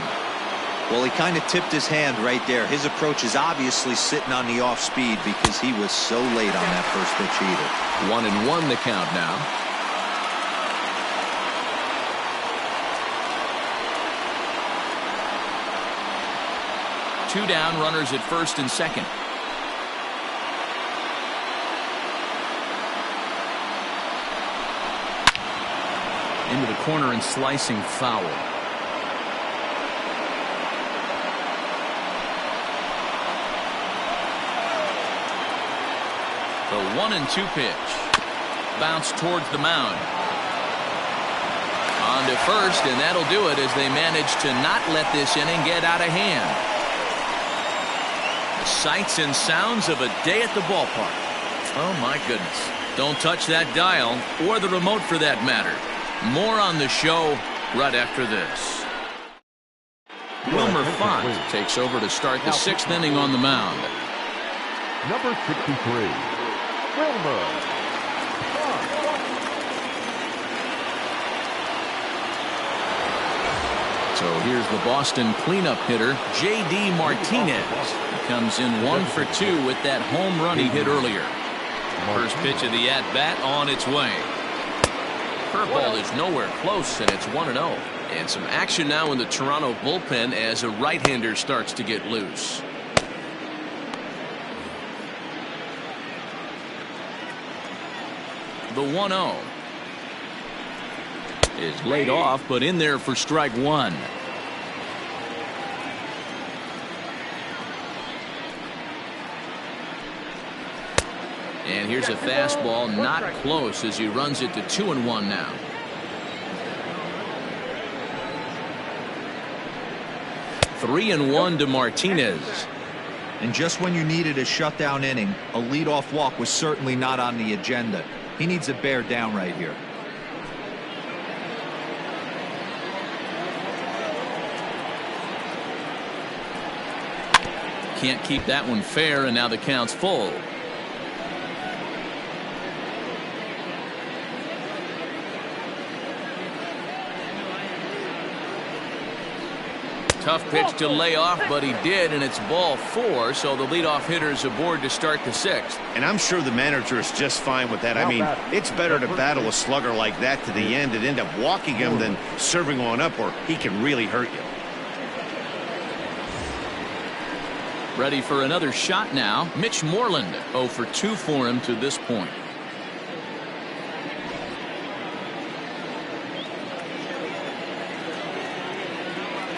Well, he kind of tipped his hand right there. His approach is obviously sitting on the off speed because he was so late on that first pitch either. 1-1 the count now. Two down, runners at first and second. Into the corner and slicing foul. The 1-2 pitch. Bounce towards the mound. On to first, and that'll do it as they manage to not let this inning get out of hand. The sights and sounds of a day at the ballpark. Oh my goodness. Don't touch that dial or the remote for that matter. More on the show right after this. Wilmer Font takes over to start the 6th inning on the mound. Number 63, Wilmer Font. So here's the Boston cleanup hitter, J.D. Martinez. He comes in 1 for 2 with that home run he hit earlier. First pitch of the at-bat on its way. Curveball is nowhere close, and it's 1-0. And some action now in the Toronto bullpen as a right-hander starts to get loose. The 1-0 is laid off, but in there for strike 1. And here's a fastball not close as he runs it to 2-1 now. Three and 1 to Martinez. And just when you needed a shutdown inning, a leadoff walk was certainly not on the agenda. He needs to bear down right here. Can't keep that one fair, and now the count's full. Tough pitch to lay off, but he did, and it's ball 4, so the leadoff hitter's aboard to start the 6th. And I'm sure the manager is just fine with that. I mean, it's better to battle a slugger like that to the end and end up walking him than serving one up where he can really hurt you. Ready for another shot now. Mitch Moreland, 0 for 2 for him to this point.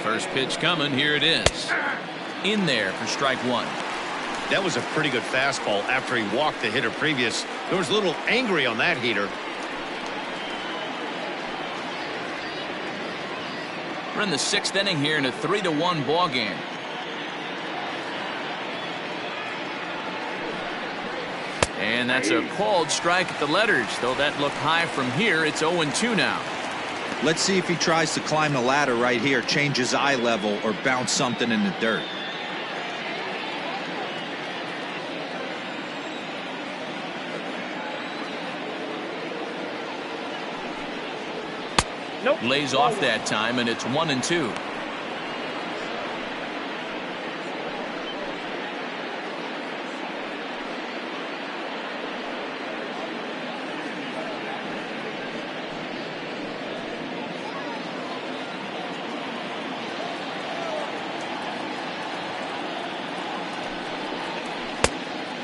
First pitch coming. Here it is. In there for strike 1. That was a pretty good fastball after he walked the hitter previous. There was a little angry on that heater. We're in the 6th inning here in a 3-1 ball game. And that's a called strike at the letters, though that looked high from here. It's 0-2 now. Let's see if he tries to climb the ladder right here, change his eye level, or bounce something in the dirt. Nope. Lays off that time, and it's 1-2.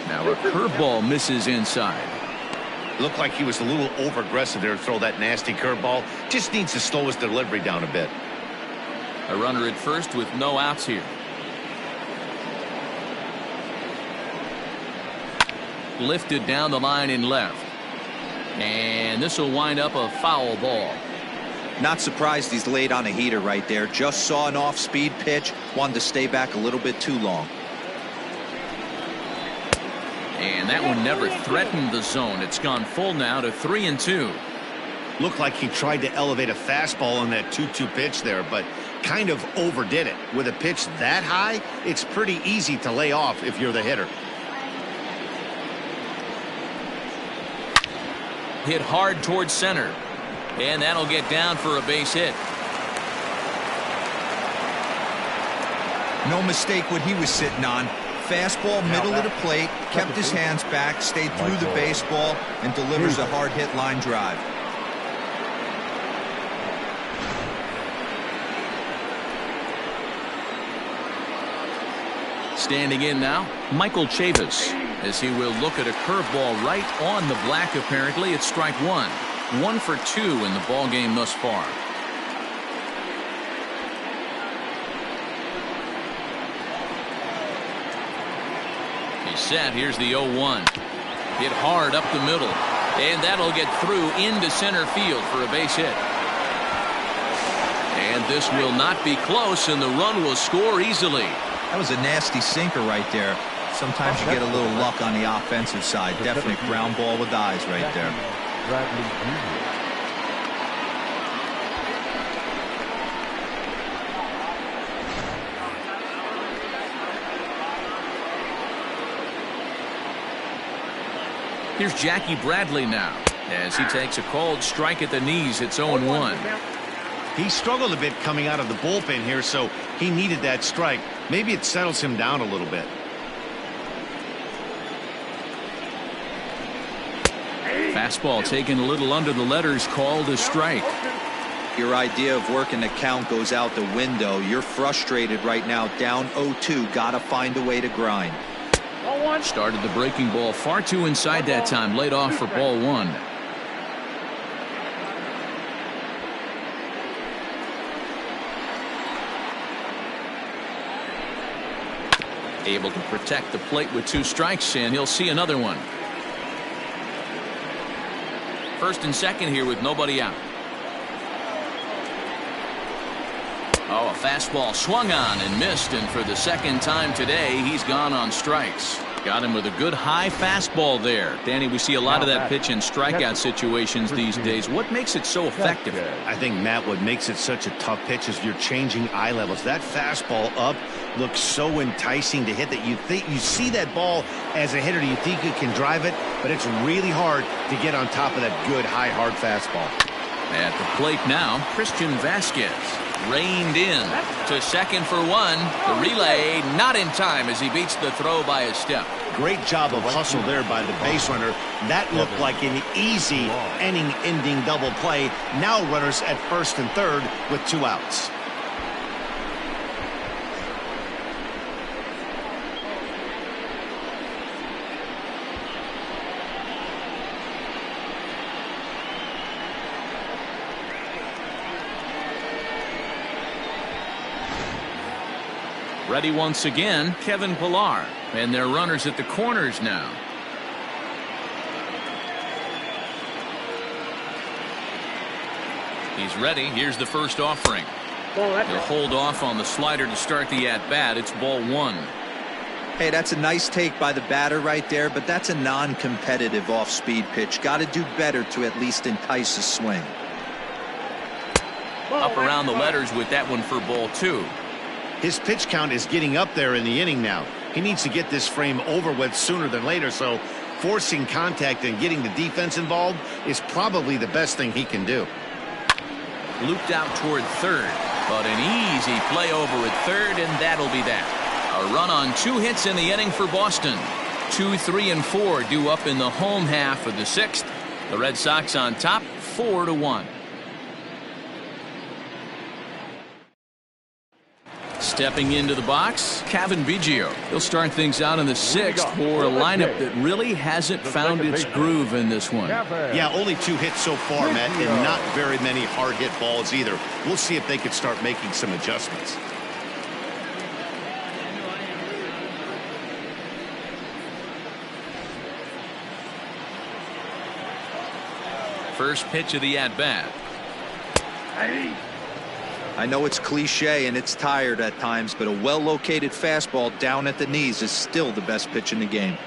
Now a curveball misses inside. Looked like he was a little over aggressive there to throw that nasty curveball. Just needs to slow his delivery down a bit. A runner at first with no outs here. Lifted down the line in left. And this will wind up a foul ball. Not surprised he's laid on a heater right there. Just saw an off-speed pitch, wanted to stay back a little bit too long. And that one never threatened the zone. It's gone full now to 3-2. Looked like he tried to elevate a fastball on that 2-2 pitch there, but kind of overdid it. With a pitch that high, it's pretty easy to lay off if you're the hitter. Hit hard towards center. And that'll get down for a base hit. No mistake what he was sitting on. Fastball middle of the plate, kept his hands back, stayed through the baseball, and delivers a hard hit line drive. Standing in now, Michael Chavis, as he will look at a curveball right on the black. Apparently, it's strike one. 1 for 2 in the ball game thus far. He's set. Here's the 0-1. Hit hard up the middle, and that'll get through into center field for a base hit. And this will not be close, and the run will score easily. That was a nasty sinker right there. Sometimes you get a little luck on the offensive side. Definite ground ball with eyes right there. Here's Jackie Bradley now, as he takes a called strike at the knees. It's 0-1. He struggled a bit coming out of the bullpen here, so he needed that strike. Maybe it settles him down a little bit. Fastball taken a little under the letters, called a strike. Your idea of working the count goes out the window. You're frustrated right now, down 0-2. Gotta find a way to grind. Started the breaking ball far too inside that time. Laid off for ball one. Able to protect the plate with 2 strikes, and he'll see another one. First and second here with nobody out. Oh, a fastball swung on and missed, and for the second time today, he's gone on strikes. Got him with a good high fastball there. Danny, we see a lot of that pitch in strikeout situations these days. What makes it so effective? I think, Matt, what makes it such a tough pitch is you're changing eye levels. That fastball up looks so enticing to hit that you see that ball as a hitter, you think you can drive it, but it's really hard to get on top of that good high hard fastball. At the plate now, Christian Vasquez reined in to second for 1. The relay not in time as he beats the throw by a step. Great job of hustle there by the base runner. That looked like an easy inning-ending double play. Now runners at first and third with 2 outs. Ready once again, Kevin Pillar, and their runners at the corners now. He's ready. Here's the first offering. He'll hold off on the slider to start the at-bat. It's ball 1. Hey, that's a nice take by the batter right there, but that's a non-competitive off-speed pitch. Got to do better to at least entice a swing. Up around the letters with that one for ball 2. His pitch count is getting up there in the inning now. He needs to get this frame over with sooner than later, so forcing contact and getting the defense involved is probably the best thing he can do. Looped out toward third, but an easy play over at third, and that'll be that. A run on 2 hits in the inning for Boston. 2, 3, and 4 due up in the home half of the 6th. The Red Sox on top, 4-1. Stepping into the box, Kevin Biggio. He'll start things out in the 6th for a lineup that really hasn't found its groove in this one. Yeah, only 2 hits so far, Matt, and not very many hard hit balls either. We'll see if they could start making some adjustments. First pitch of the at-bat. I know it's cliche and it's tired at times, but a well-located fastball down at the knees is still the best pitch in the game.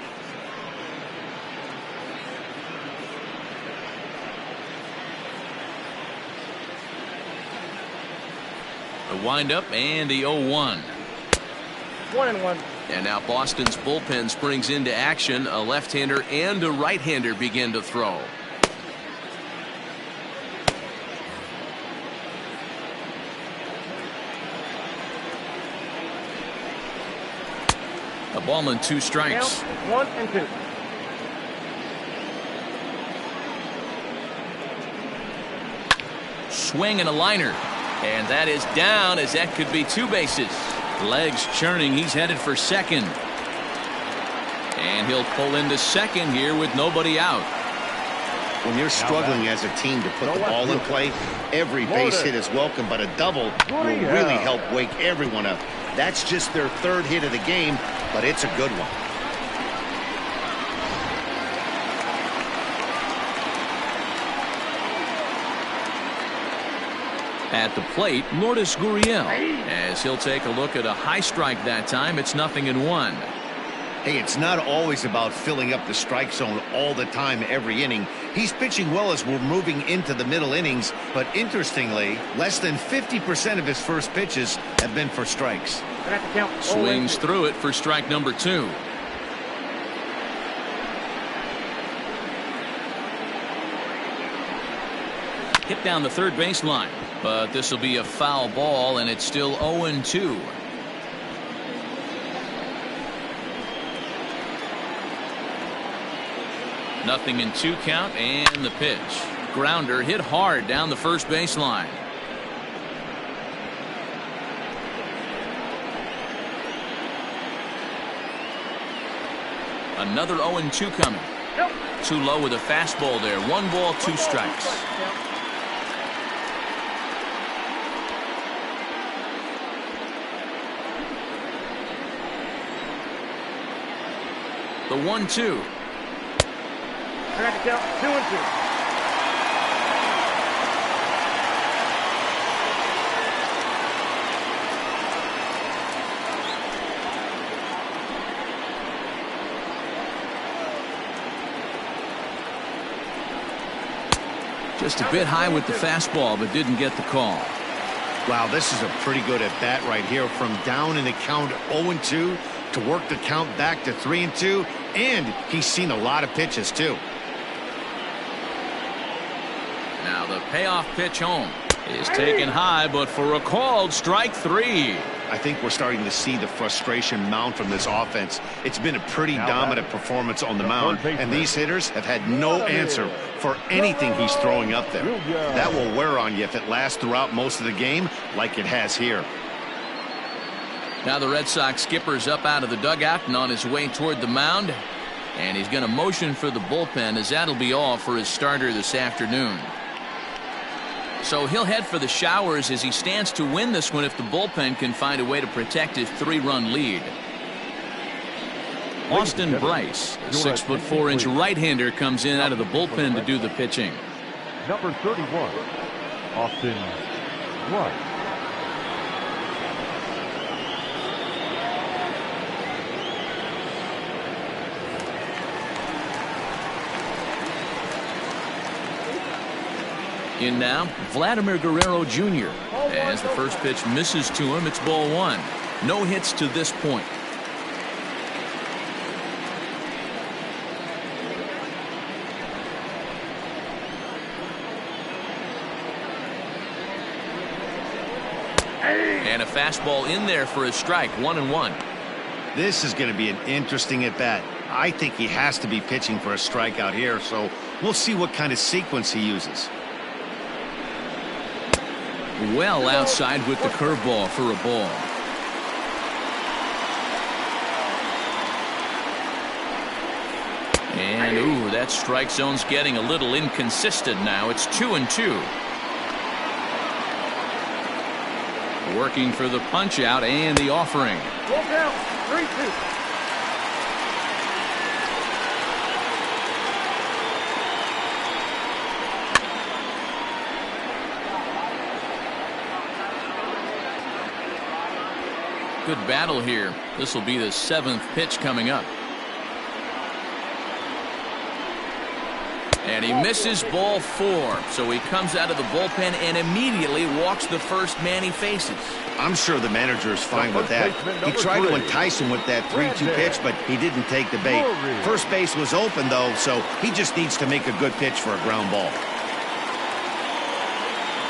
The windup and the 0-1. 1-1. And now Boston's bullpen springs into action. A left-hander and a right-hander begin to throw. A ball and 2 strikes. Count 1-2. Swing and a liner. And that is down, as that could be 2 bases. Legs churning. He's headed for second. And he'll pull into second here with nobody out. When you're struggling as a team to put the ball in play, every base hit is welcome, but a double will really help wake everyone up. That's just their 3rd hit of the game, but it's a good one. At the plate, Lourdes Gurriel, as he'll take a look at a high strike that time. It's 0-1. Hey, it's not always about filling up the strike zone all the time every inning. He's pitching well as we're moving into the middle innings, but interestingly, less than 50% of his first pitches have been for strikes. Swings through it for strike number 2. Hit down the third baseline, but this will be a foul ball, and it's still 0-2. Nothing in 2 count, and the pitch. Grounder hit hard down the first baseline. Another 0-2 coming. Too low with a fastball there. 1 ball, 2 strikes. The 1-2. I got to count 2-2. Just a bit high with the fastball, but didn't get the call. Wow, this is a pretty good at bat right here. From down in the count 0-2 to work the count back to 3-2, and he's seen a lot of pitches too. Now the payoff pitch home is taken high, but for a called strike 3. I think we're starting to see the frustration mount from this offense. It's been a pretty dominant performance on the mound, and these hitters have had no answer for anything he's throwing up there. That will wear on you if it lasts throughout most of the game like it has here. Now the Red Sox skipper's up out of the dugout and on his way toward the mound, and he's going to motion for the bullpen, as that'll be all for his starter this afternoon. So he'll head for the showers as he stands to win this one if the bullpen can find a way to protect his 3-run lead. Austin Bryce, a 6'4" right-hander, comes in out of the bullpen to do the pitching. Number 31, Austin Bryce. In now, Vladimir Guerrero Jr. As the first pitch misses to him, it's ball 1. No hits to this point. And a fastball in there for a strike. 1-1. This is going to be an interesting at bat. I think he has to be pitching for a strikeout here, so we'll see what kind of sequence he uses. Well outside with the curveball for a ball. And ooh, that strike zone's getting a little inconsistent now. It's 2-2. Working for the punch out and the offering. Full count 3-2. Good battle here. This will be the 7th pitch coming up. And he misses ball 4. So he comes out of the bullpen and immediately walks the first man he faces. I'm sure the manager is fine with that. He tried to entice him with that 3-2 pitch, but he didn't take the bait. First base was open, though, so he just needs to make a good pitch for a ground ball.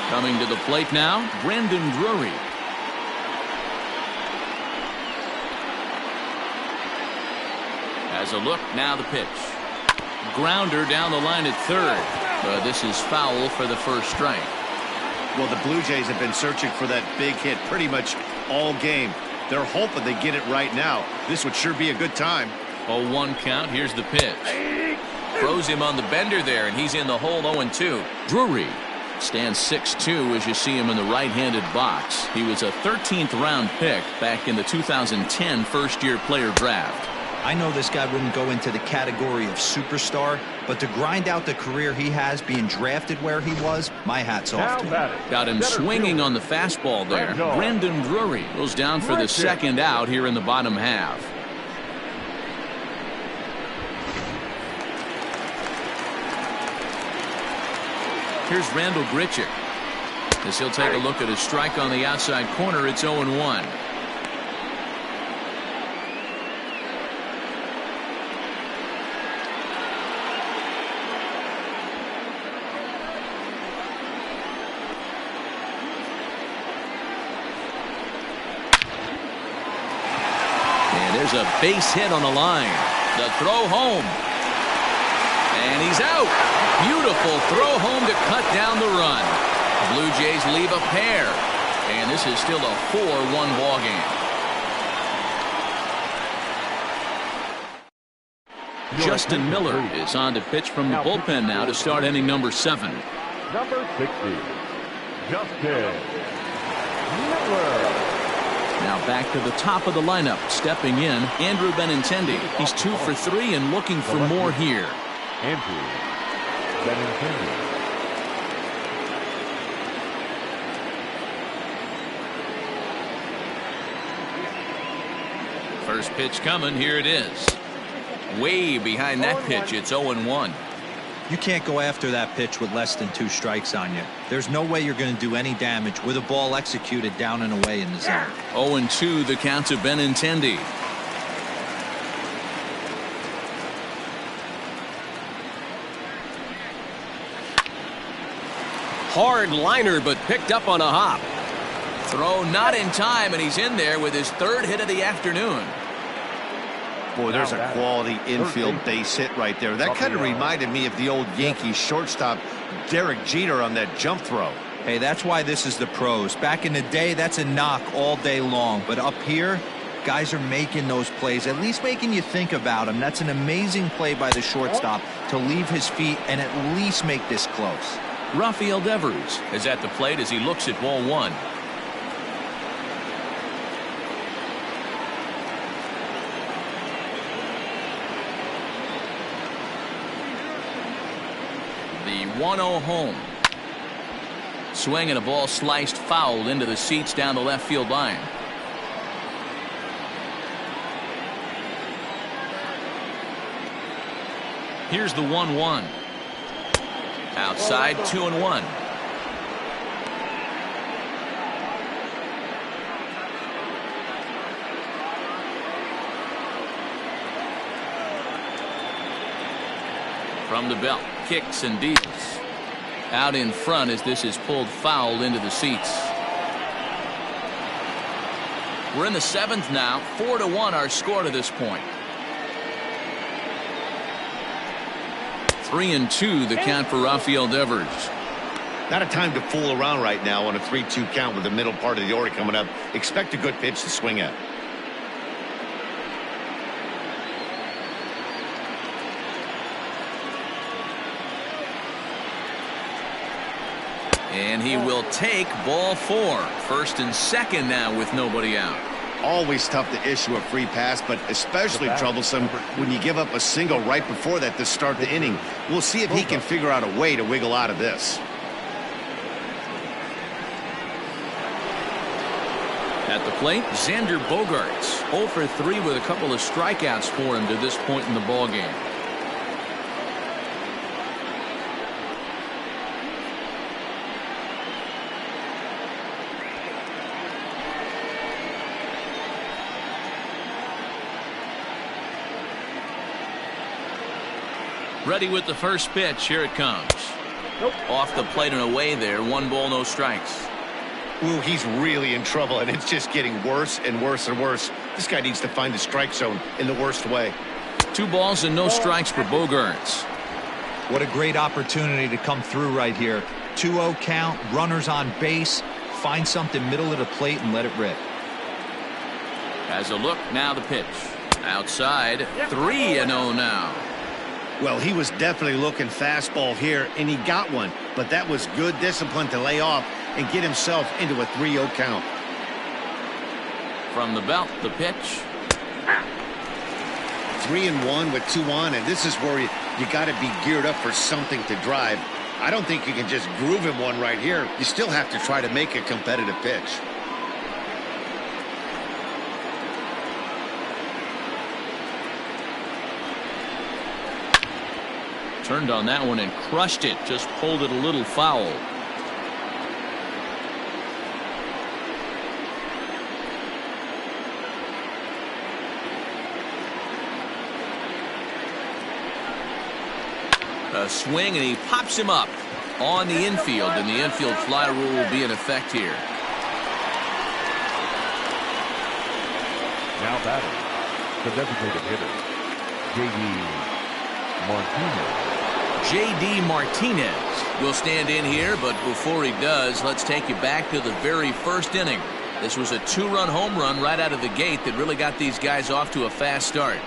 Coming to the plate now, Brandon Drury. Has a look, now the pitch. Grounder down the line at third. But this is foul for the first strike. Well, the Blue Jays have been searching for that big hit pretty much all game. They're hoping they get it right now. This would sure be a good time. 0-1 count. Here's the pitch. Throws him on the bender there, and he's in the hole 0-2. Drury stands 6'2" as you see him in the right-handed box. He was a 13th round pick back in the 2010 first-year player draft. I know this guy wouldn't go into the category of superstar, but to grind out the career he has being drafted where he was, my hat's off to him. Got him swinging on the fastball there. Brandon Drury goes down for the second out here in the bottom half. Here's Randall Grichuk. As he'll take a look at a strike on the outside corner, it's 0-1. There's a base hit on the line. The throw home. And he's out. Beautiful throw home to cut down the run. The Blue Jays leave a pair. And this is still a 4-1 ball game. Justin Miller is on to pitch from the bullpen now to start inning number 7. Number 60, Justin Miller. Now back to the top of the lineup. Stepping in, Andrew Benintendi. He's 2 for 3 and looking for more here. Andrew Benintendi. First pitch coming. Here it is. Way behind that pitch. It's 0-1. You can't go after that pitch with less than 2 strikes on you. There's no way you're going to do any damage with a ball executed down and away in the zone. 0-2 the count to Benintendi. Hard liner, but picked up on a hop. Throw not in time, and he's in there with his 3rd hit of the afternoon. Boy, there's a quality infield base hit right there. That kind of reminded me of the old Yankees shortstop Derek Jeter on that jump throw. Hey, that's why this is the pros. Back in the day, that's a knock all day long. But up here, guys are making those plays, at least making you think about them. That's an amazing play by the shortstop to leave his feet and at least make this close. Rafael Devers is at the plate as he looks at ball 1. The 1-0 home. Swing and a ball sliced foul into the seats down the left field line. Here's the 1-1. Outside, 2-1. From the belt, kicks and deals. Out in front as this is pulled foul into the seats. We're in the 7th now. 4-1 our score to this point. 3-2 the count for Rafael Devers. Not a time to fool around right now on a 3-2 count with the middle part of the order coming up. Expect a good pitch to swing at. And he will take ball 4. 1st and 2nd now with nobody out. Always tough to issue a free pass, but especially troublesome when you give up a single right before that to start the inning. We'll see if he can figure out a way to wiggle out of this. At the plate, Xander Bogaerts, 0 for 3 with a couple of strikeouts for him to this point in the ballgame. Ready with the first pitch. Here it comes. Nope. Off the plate and away there. 1 ball, no strikes. Ooh, he's really in trouble, and it's just getting worse and worse and worse. This guy needs to find the strike zone in the worst way. 2 balls and no strikes for Bogaerts. What a great opportunity to come through right here. 2-0 count, runners on base. Find something middle of the plate and let it rip. Has a look. Now the pitch. Outside. 3-0 now. Well, he was definitely looking fastball here, and he got one. But that was good discipline to lay off and get himself into a 3-0 count. From the belt, the pitch. 3-1 with 2 on, and this is where you got to be geared up for something to drive. I don't think you can just groove him one right here. You still have to try to make a competitive pitch. Turned on that one and crushed it. Just pulled it a little foul. A swing, and he pops him up on the infield, and the infield fly rule will be in effect here. Now batting, the designated hitter, J.D. Martinez will stand in here, but before he does, let's take you back to the very first inning. This was a 2-run home run right out of the gate that really got these guys off to a fast start.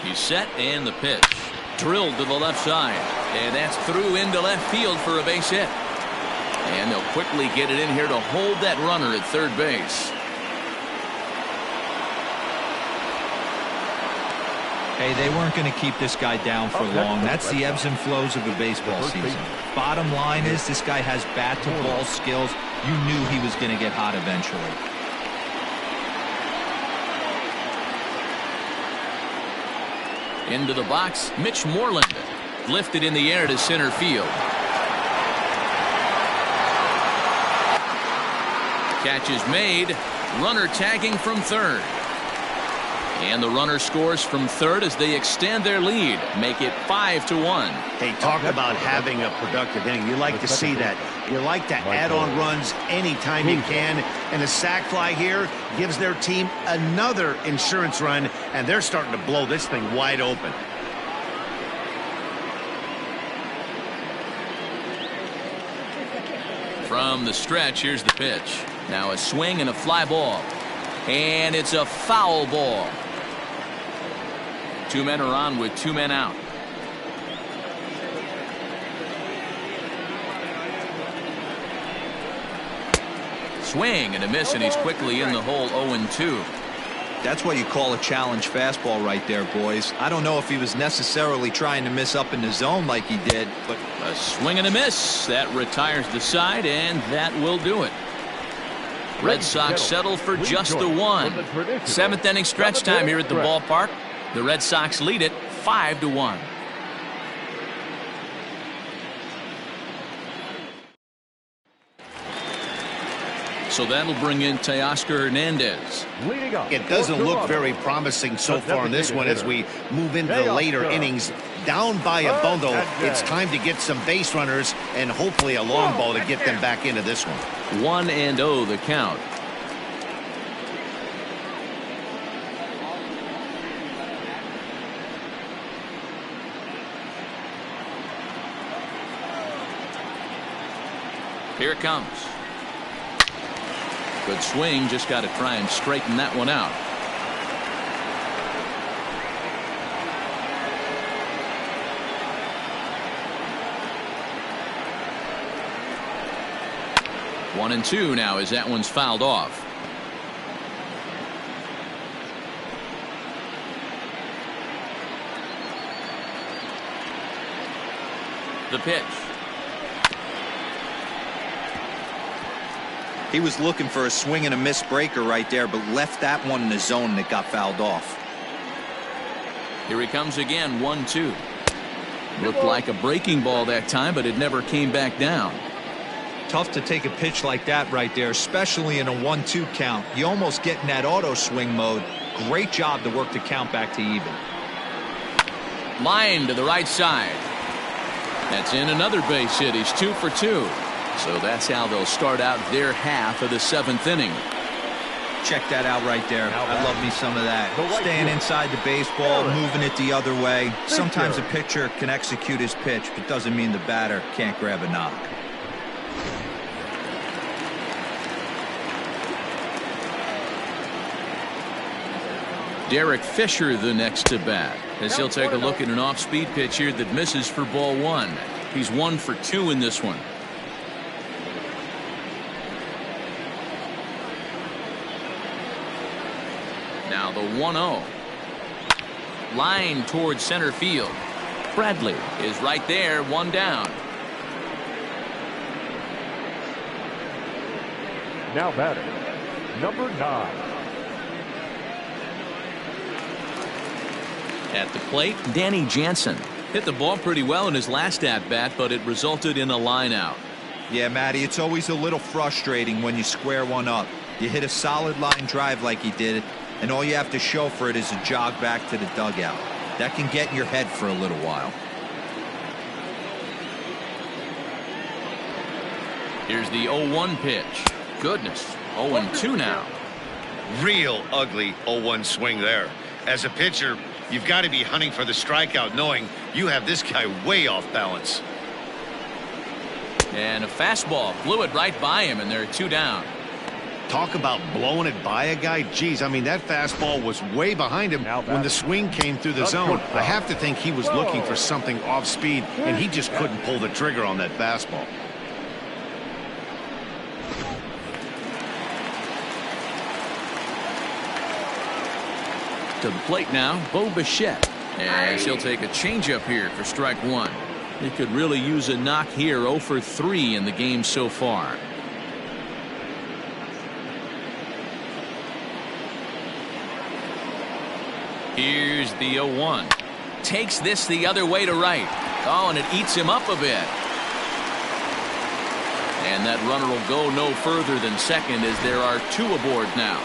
He's set, and the pitch. Drilled to the left side, and that's through into left field for a base hit. And they'll quickly get it in here to hold that runner at third base. Hey, they weren't going to keep this guy down for long. That's the ebbs and flows of a baseball season. Bottom line is this guy has bat-to-ball skills. You knew he was going to get hot eventually. Into the box, Mitch Moreland. Lifted in the air to center field. Catch is made. Runner tagging from third. And the runner scores from third as they extend their lead. Make it 5-1. Hey, talk about having a productive inning. You like to see that. You like to add on runs anytime you can. And a sac fly here gives their team another insurance run, and they're starting to blow this thing wide open. From the stretch, here's the pitch. Now a swing and a fly ball. And it's a foul ball. 2 men are on with 2 men out. Swing and a miss, and he's quickly in the hole. 0-2. That's what you call a challenge fastball right there, boys. I don't know if he was necessarily trying to miss up in the zone like he did, but a swing and a miss. That retires the side, and that will do it. Red Sox settle for just the 1. 7th inning stretch time here at the ballpark. The Red Sox lead it 5-1. So that'll bring in Teoscar Hernandez. It doesn't look very promising so far in this one as we move into the later innings. Down by a bundle, it's time to get some base runners and hopefully a long ball to get them back into this one. 1-0 the count. Here it comes. Good swing, just got to try and straighten that one out. One and two now as that one's fouled off. The pitch. He was looking for a swing and a miss breaker right there, but left that one in the zone that got fouled off. Here he comes again, 1-2. Looked like a breaking ball that time, but it never came back down. Tough to take a pitch like that right there, especially in a 1-2 count. You almost get in that auto swing mode. Great job to work the count back to even. Line to the right side. That's in another base hit. He's 2 for 2. So that's how they'll start out their half of the 7th inning. Check that out right there. I love me some of that. Staying inside the baseball, moving it the other way. Sometimes a pitcher can execute his pitch, but doesn't mean the batter can't grab a knock. Derek Fisher the next to bat, as he'll take a look at an off-speed pitch here that misses for ball 1. He's 1 for 2 in this one. Now the 1-0. Line towards center field. Bradley is right there, 1 down. Now batting, number 9. At the plate, Danny Jansen hit the ball pretty well in his last at-bat, but it resulted in a line out. Yeah, Matty, it's always a little frustrating when you square one up. You hit a solid line drive like he did, and all you have to show for it is a jog back to the dugout. That can get in your head for a little while. Here's the 0-1 pitch. Goodness, 0-2 now. Real ugly 0-1 swing there. As a pitcher, you've got to be hunting for the strikeout, knowing you have this guy way off balance. And a fastball blew it right by him, and they're 2 down. Talk about blowing it by a guy. Geez, I mean, that fastball was way behind him when the swing came through the zone. I have to think he was looking for something off speed, and he just couldn't pull the trigger on that fastball. To the plate now, Bo Bichette, as he'll take a changeup here for strike 1. He could really use a knock here. 0 for 3 in the game so far. Here's the 0-1. Takes this the other way to right. Oh, and it eats him up a bit. And that runner will go no further than second, as there are 2 aboard now.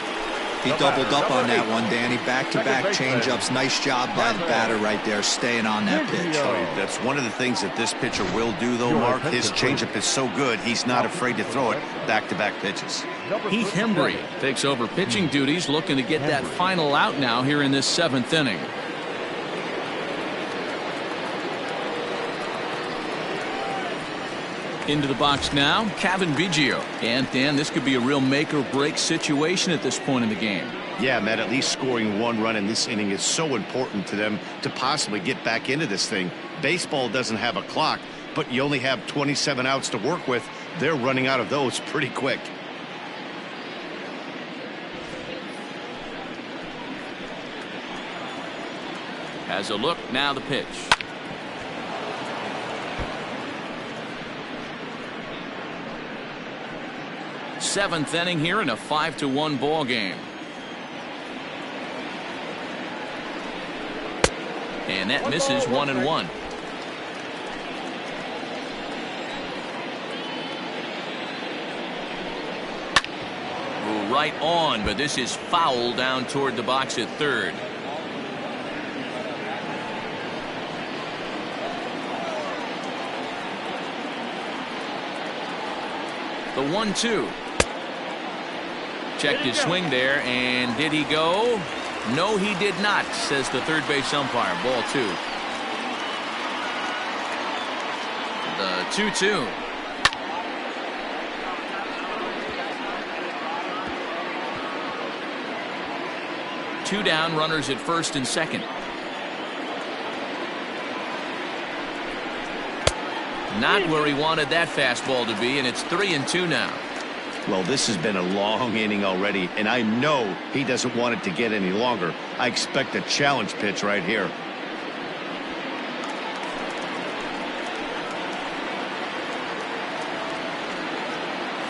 He doubled up on that one, Danny. Back-to-back changeups. Nice job by the batter right there, staying on that pitch. That's one of the things that this pitcher will do, though, Mark. His changeup is so good, he's not afraid to throw it back-to-back pitches. Heath Hembry takes over pitching duties, looking to get that final out now here in this 7th inning. Into the box now, Kevin Biggio. And Dan, this could be a real make or break situation at this point in the game. Yeah, Matt, at least scoring 1 run in this inning is so important to them to possibly get back into this thing. Baseball doesn't have a clock, but you only have 27 outs to work with. They're running out of those pretty quick. Has a look, now the pitch. Seventh inning here in a 5-1 ball game. And that misses 1-1. Right on, but this is foul down toward the box at third. The 1-2. Checked his swing there, and did he go? No, he did not, says the third base umpire. Ball 2. The 2-2. Two down, runners at first and second. Not where he wanted that fastball to be, and it's 3-2 now. Well, this has been a long inning already, and I know he doesn't want it to get any longer. I expect a challenge pitch right here.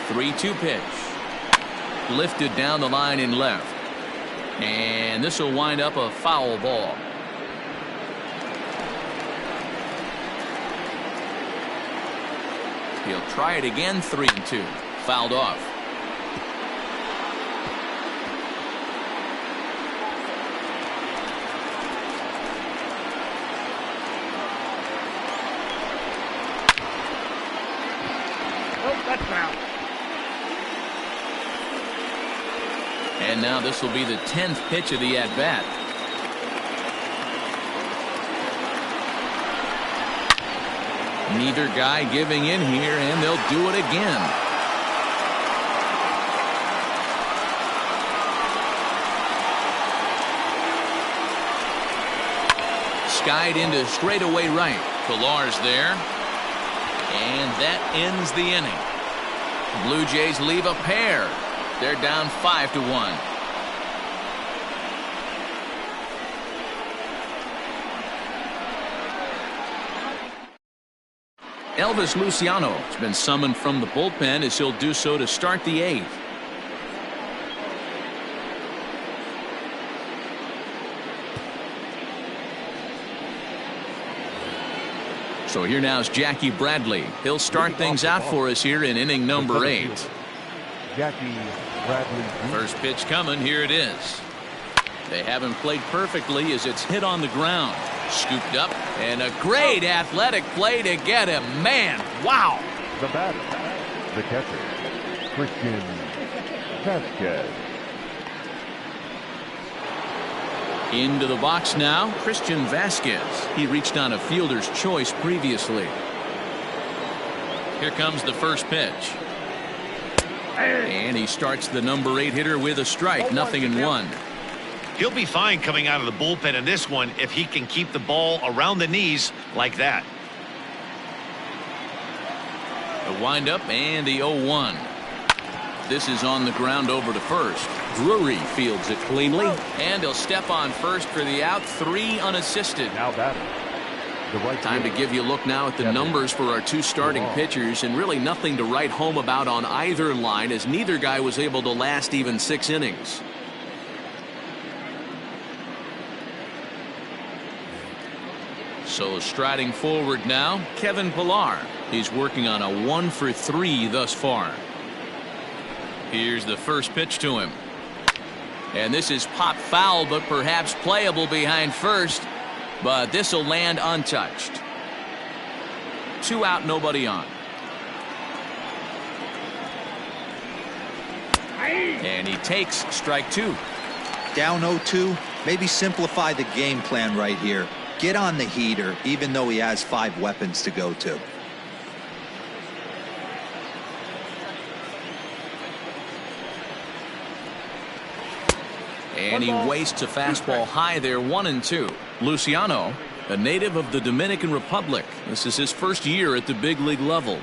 3-2 pitch. Lifted down the line in left. And this will wind up a foul ball. He'll try it again. 3-2. Fouled off. Oh, that's foul. And now this will be the 10th pitch of the at-bat. Neither guy giving in here, and they'll do it again. Skied into straightaway right. Pilar's there. And that ends the inning. Blue Jays leave a pair. They're down 5-1. Elvis Luciano has been summoned from the bullpen as he'll do so to start the 8th. So here now is Jackie Bradley. He'll start things out for us here in inning number 8. Jackie Bradley. First pitch coming. Here it is. They haven't played perfectly as it's hit on the ground. Scooped up, and a great athletic play to get him. Man, wow. The batter, the catcher, Christian Vasquez. Into the box now, Christian Vasquez. He reached on a fielder's choice previously. Here comes the first pitch. And he starts the number 8 hitter with a strike. 0-1. He'll be fine coming out of the bullpen in this one if he can keep the ball around the knees like that. The windup and the 0-1. This is on the ground over to first. Drury fields it cleanly, and he'll step on first for the out. 3 unassisted. Now batting. Time to give you a look now at the numbers for our 2 starting pitchers, and really nothing to write home about on either line, as neither guy was able to last even 6 innings. So striding forward now, Kevin Pillar. He's working on a 1-for-3 thus far. Here's the first pitch to him. And this is pop foul, but perhaps playable behind first. But this will land untouched. 2 out, nobody on. And he takes strike 2. Down 0-2. Maybe simplify the game plan right here. Get on the heater, even though he has 5 weapons to go to. And he wastes a fastball high there. 1-2. Luciano, a native of the Dominican Republic. This is his first year at the big league level.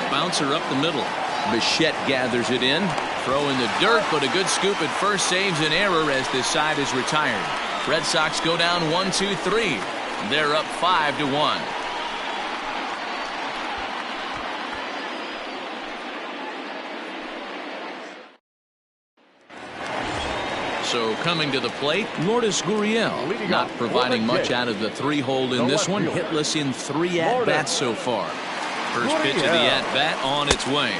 Bouncer up the middle. Bichette gathers it in. Throw in the dirt, but a good scoop at first saves an error as this side is retired. Red Sox go down 1-2-3. They're up 5-1. So coming to the plate, Lourdes Gurriel, not providing much out of the 3-hole in this one. Hitless in 3 at-bats so far. First pitch of the at-bat on its way.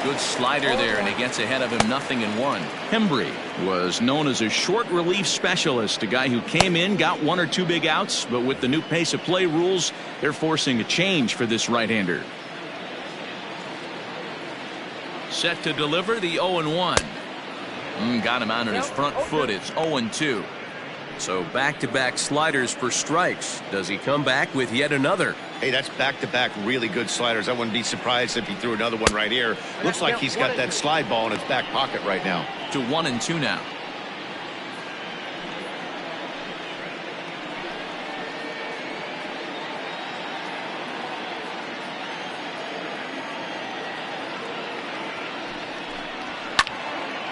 Good slider there, and he gets ahead of him. 0-1. Hembry was known as a short relief specialist, a guy who came in, got 1 or 2 big outs, but with the new pace of play rules, they're forcing a change for this right-hander. Set to deliver the 0-1. Got him out on his front foot. It's 0-2. So back-to-back sliders for strikes. Does he come back with yet another? Hey, that's back-to-back really good sliders. I wouldn't be surprised if he threw another one right here. Looks like he's got that slide ball in his back pocket right now. To 1-2 now.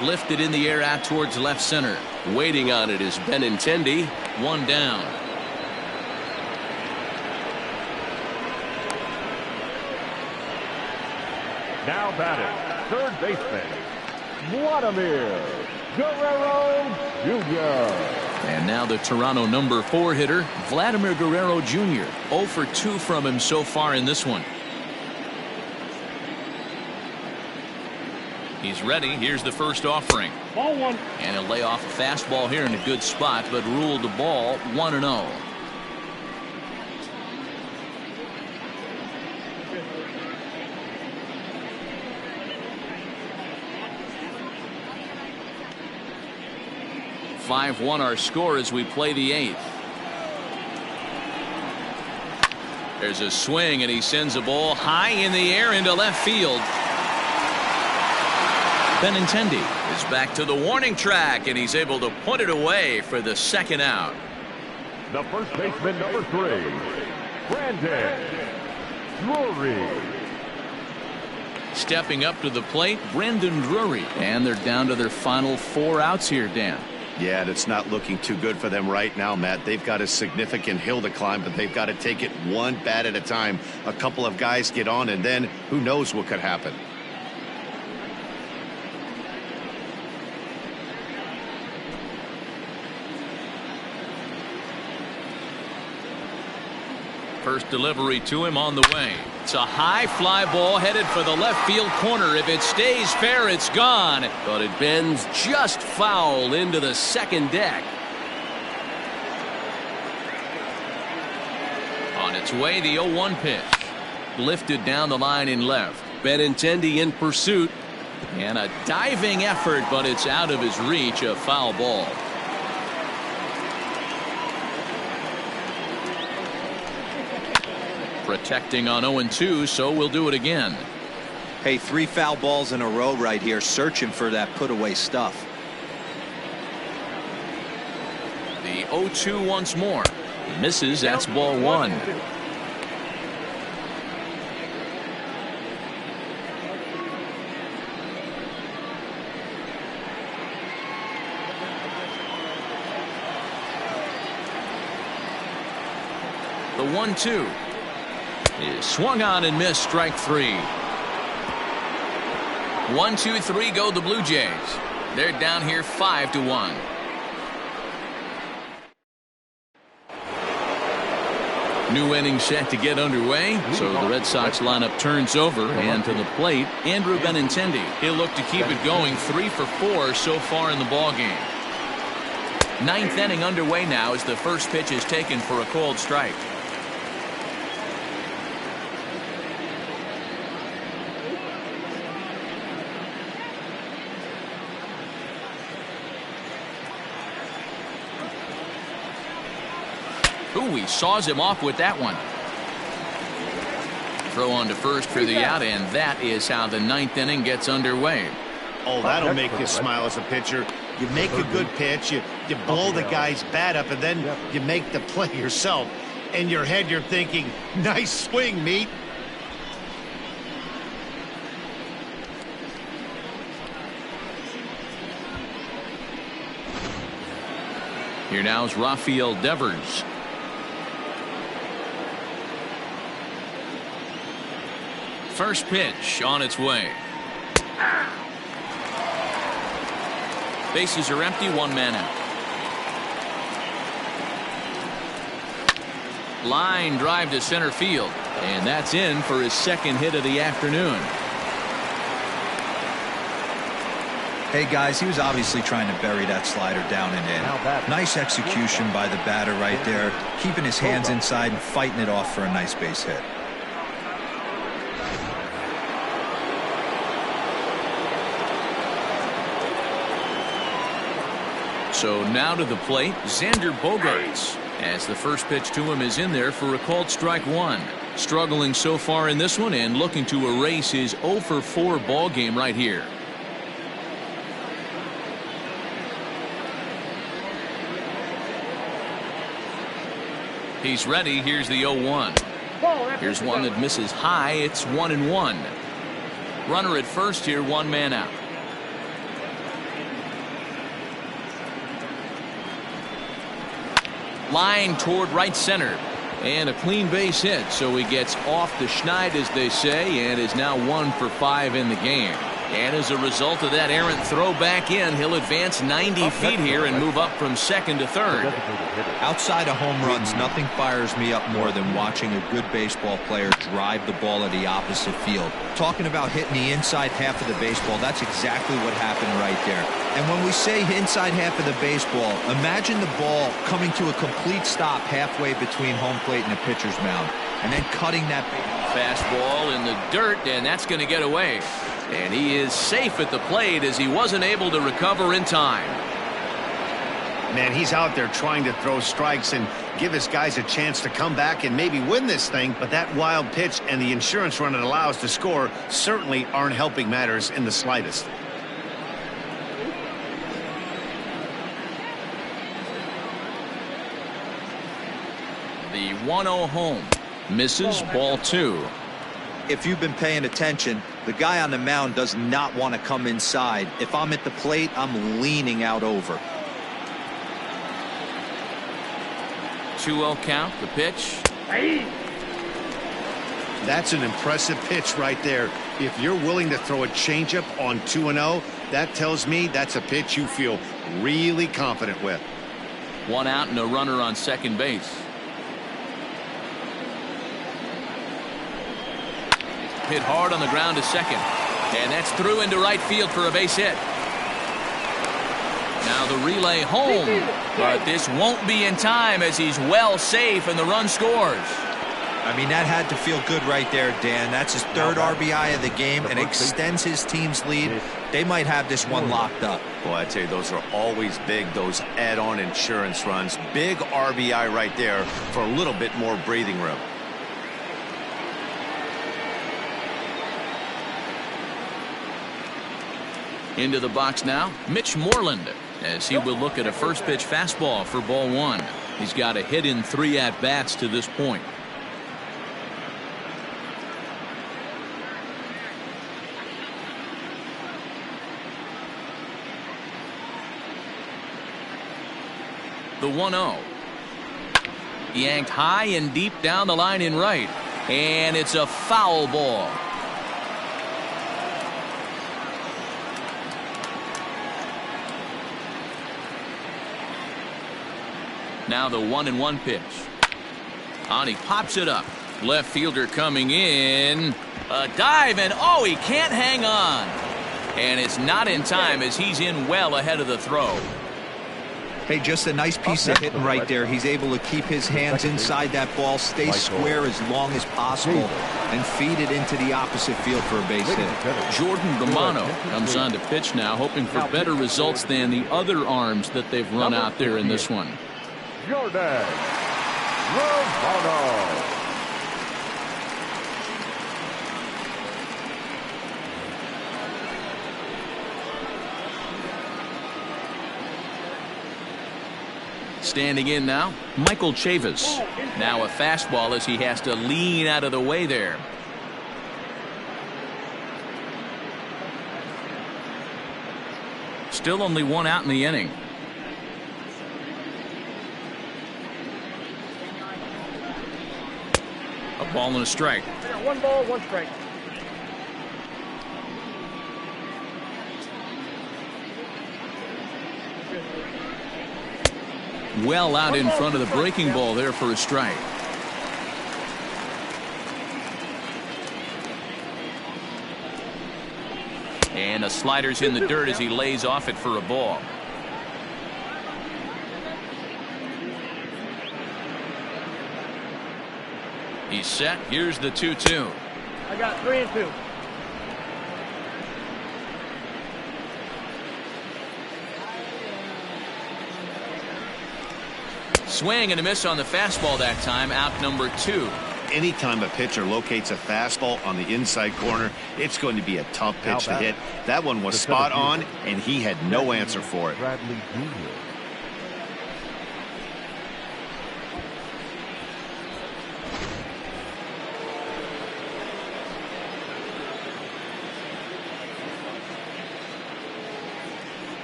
Lifted in the air out towards left center. Waiting on it is Benintendi. One down. Now batting, third baseman, Vladimir Guerrero Jr. And now the Toronto number 4 hitter, Vladimir Guerrero Jr. 0 for 2 from him so far in this one. He's ready. Here's the first offering. Ball 1. And he'll lay off a fastball here in a good spot, but ruled the ball 1-0. (5-1) our score as we play the 8th. There's a swing, and he sends a ball high in the air into left field. Benintendi is back to the warning track, and he's able to put it away for the second out. The first baseman, number 3, Brandon Drury. Stepping up to the plate, Brandon Drury. And they're down to their final 4 outs here, Dan. Yeah, and it's not looking too good for them right now, Matt. They've got a significant hill to climb, but they've got to take it one bat at a time. A couple of guys get on, and then who knows what could happen. First delivery to him on the way. It's a high fly ball headed for the left field corner. If it stays fair, it's gone. But it bends just foul into the second deck. On its way, the 0-1 pitch. Lifted down the line in left. Benintendi in pursuit. And a diving effort, but it's out of his reach. A foul ball. Protecting on 0-2, so we'll do it again. Hey, 3 foul balls in a row right here, searching for that put away stuff. The 0-2 once more. Misses. That's ball 1. The 1-2 is swung on and missed. Strike 3. 1-2-3 go the Blue Jays. They're down here 5-1. New inning set to get underway, so the Red Sox lineup turns over, and to the plate, Andrew Benintendi. He'll look to keep it going. 3 for 4 so far in the ballgame. 9th inning underway now as the first pitch is taken for a called strike. Ooh, he saws him off with that one. Throw on to first for the out, and that is how the 9th inning gets underway. Oh, that'll make you smile as a pitcher. You make a good pitch, you blow the guy's bat up, and then you make the play yourself. In your head, you're thinking, nice swing, meat. Here now is Rafael Devers. First pitch on its way. Bases are empty, 1 man out. Line drive to center field, and that's in for his second hit of the afternoon. Hey guys, he was obviously trying to bury that slider down and in. Nice execution by the batter right there, keeping his hands inside and fighting it off for a nice base hit. So now to the plate, Xander Bogaerts, as the first pitch to him is in there for a called strike 1. Struggling so far in this one and looking to erase his 0 for 4 ball game right here. He's ready. Here's the 0-1. Here's one that misses high. It's 1-1. Runner at first here, 1 man out. Line toward right center. And a clean base hit, so he gets off the schneid, as they say, and is now 1 for 5 in the game. And as a result of that errant throw back in, he'll advance 90 feet here and move up from second to third. Outside of home runs, nothing fires me up more than watching a good baseball player drive the ball to the opposite field. Talking about hitting the inside half of the baseball, that's exactly what happened right there. And when we say inside half of the baseball, imagine the ball coming to a complete stop halfway between home plate and the pitcher's mound, and then cutting that fastball in the dirt, and that's going to get away. And he is safe at the plate as he wasn't able to recover in time. Man, he's out there trying to throw strikes and give his guys a chance to come back and maybe win this thing, but that wild pitch and the insurance run it allows to score certainly aren't helping matters in the slightest. The 1-0 home. Misses, ball 2. If you've been paying attention, the guy on the mound does not want to come inside. If I'm at the plate, I'm leaning out over. 2-0 count, the pitch. That's an impressive pitch right there. If you're willing to throw a changeup on 2-0, that tells me that's a pitch you feel really confident with. 1 out and a runner on second base. Hit hard on the ground to second. And that's through into right field for a base hit. Now the relay home. But this won't be in time as he's well safe and the run scores. I mean, that had to feel good right there, Dan. That's his third RBI of the game and extends his team's lead. They might have this one locked up. Boy, I tell you, those are always big, those add-on insurance runs. Big RBI right there for a little bit more breathing room. Into the box now, Mitch Moreland, as he will look at a first pitch fastball for ball 1. He's got a hit in 3 at-bats to this point. The 1-0. Yanked high and deep down the line in right. And it's a foul ball. Now the 1-1 pitch. On, he pops it up. Left fielder coming in. A dive, and oh, he can't hang on. And it's not in time as he's in well ahead of the throw. Hey, just a nice piece of hitting right there. He's able to keep his hands inside that ball, stay square as long as possible, and feed it into the opposite field for a base hit. Jordan Romano comes on to pitch now, hoping for better results than the other arms that they've run out there in this one. Jordan Romano. Standing in now, Michael Chavis. Now a fastball as he has to lean out of the way there. Still only 1 out in the inning. A ball and a strike. 1 ball, 1 strike. Well out in front of the breaking ball there for a strike. And a slider's in the dirt as he lays off it for a ball. He's set. Here's the 2-2. I got 3 and 2. Swing and a miss on the fastball that time. Out number 2. Anytime a pitcher locates a fastball on the inside corner, it's going to be a tough pitch to hit. That one was spot on, and he had no answer for it. Bradley Jr.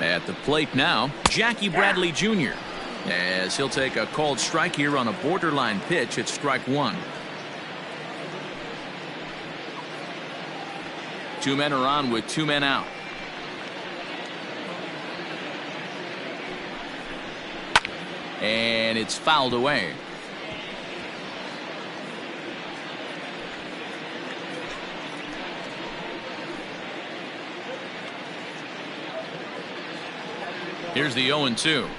At the plate now, Jackie Bradley Jr. as he'll take a called strike here on a borderline pitch at strike one. Two men are on with two men out. And it's fouled away. Here's the 0-2.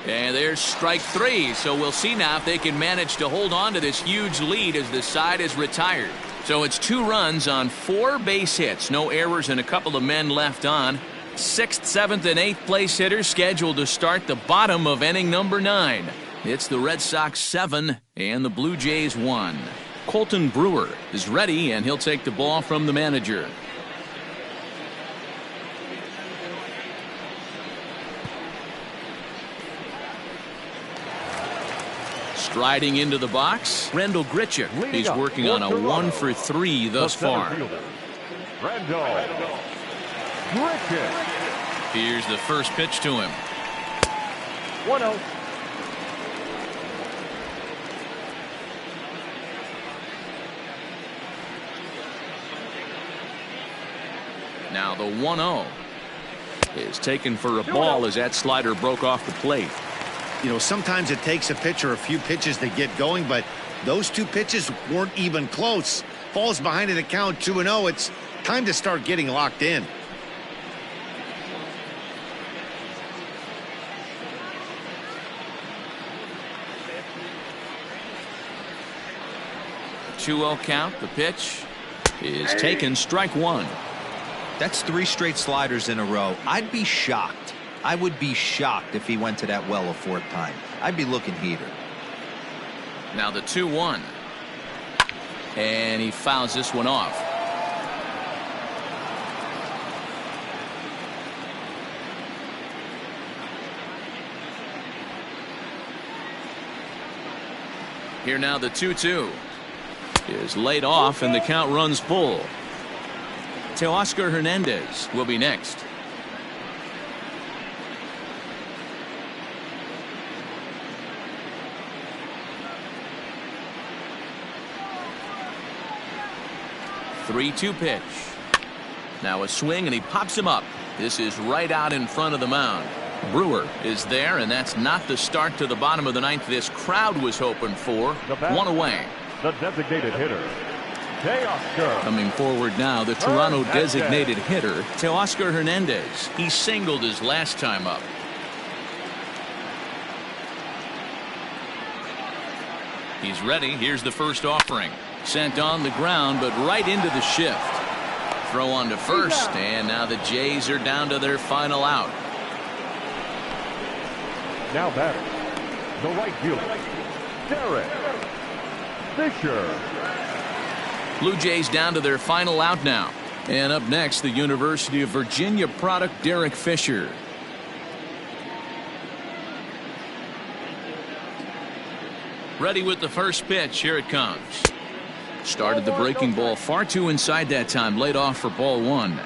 And there's strike three. So we'll see now if they can manage to hold on to this huge lead as the side is retired. So it's 2 runs on 4 base hits. No errors and a couple of men left on. 6th, 7th, and 8th place hitters scheduled to start the bottom of inning number 9. It's the Red Sox 7 and the Blue Jays 1. Colton Brewer is ready, and he'll take the ball from the manager. Striding into the box, Rendell Grichuk. He's working on a 1-for-3 thus far. Rendell Grichuk. Here's the first pitch to him. 1-0. Now the 1-0 is taken for a ball as that slider broke off the plate. You know, sometimes it takes a pitcher a few pitches to get going, but those 2 pitches weren't even close. Falls behind in the count 2-0. It's time to start getting locked in. .2-0 count. The pitch is taken, strike one. That's 3 straight sliders in a row. I'd be shocked. I would be shocked if he went to that well a 4th time. I'd be looking heater. Now the 2-1. And he fouls this one off. Here now the 2-2 is laid off, and the count runs full. Teoscar Hernandez will be next. .3-2 pitch. Now a swing, and he pops him up. This is right out in front of the mound. Brewer is there, and that's not the start to the bottom of the 9th this crowd was hoping for. One away. The designated hitter, Teoscar. Coming forward now, the Toronto designated hitter, Teoscar Hernandez. He singled his last time up. He's ready. Here's the first offering. Sent on the ground, but right into the shift. Throw on to first, and now the Jays are down to their final out. Now batter, the right fielder, Derek Fisher. Blue Jays down to their final out now. And up next, the University of Virginia product, Derek Fisher. Ready with the first pitch. Here it comes. Started the breaking ball far too inside that time. Laid off for ball 1.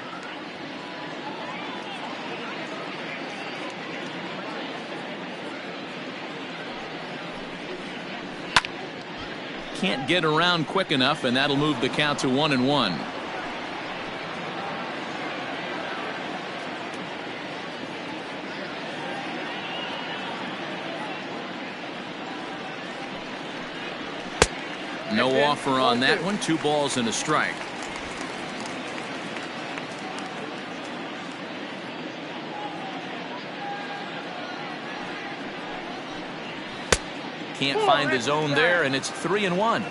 Can't get around quick enough, and that'll move the count to 1-1. No offer on that one. 2 balls and a strike. Can't find the zone there, and it's 3-1.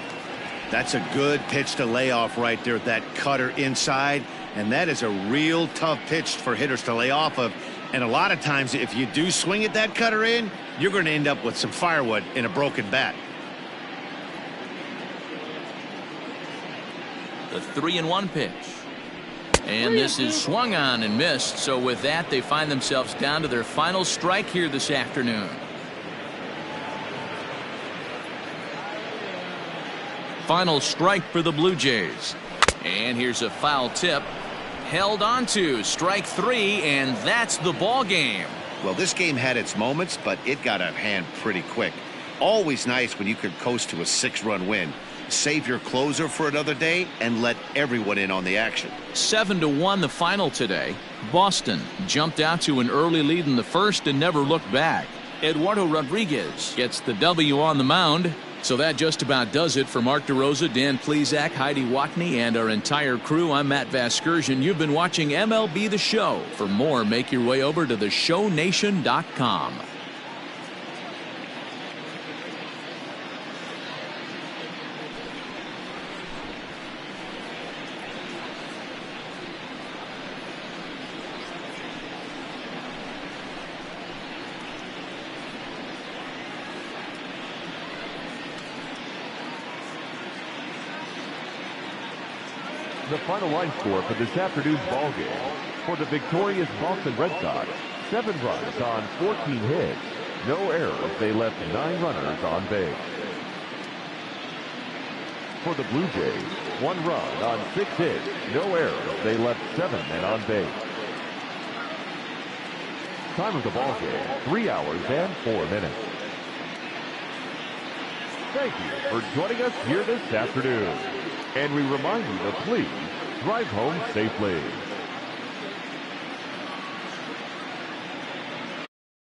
That's a good pitch to lay off right there. That cutter inside, and that is a real tough pitch for hitters to lay off of. And a lot of times, if you do swing at that cutter in, you're going to end up with some firewood in a broken bat. The 3-1 pitch. And this is swung on and missed. So with that, they find themselves down to their final strike here this afternoon. Final strike for the Blue Jays. And here's a foul tip. Held on to strike 3, and that's the ball game. Well, this game had its moments, but it got out of hand pretty quick. Always nice when you could coast to a 6-run win. Save your closer for another day and let everyone in on the action. 7-1 the final today. Boston jumped out to an early lead in the first and never looked back. Eduardo Rodriguez gets the W on the mound. So that just about does it for Mark DeRosa, Dan Plesac, Heidi Watney, and our entire crew. I'm Matt Vasgersian. You've been watching MLB The Show. For more, make your way over to theshownation.com. The final line score for this afternoon's ball game. For the victorious Boston Red Sox, 7 runs on 14 hits. No errors. They left 9 runners on base. For the Blue Jays, 1 run on 6 hits. No errors. They left 7 men on base. Time of the ball game, 3 hours and 4 minutes. Thank you for joining us here this afternoon. And we remind you to please drive home safely.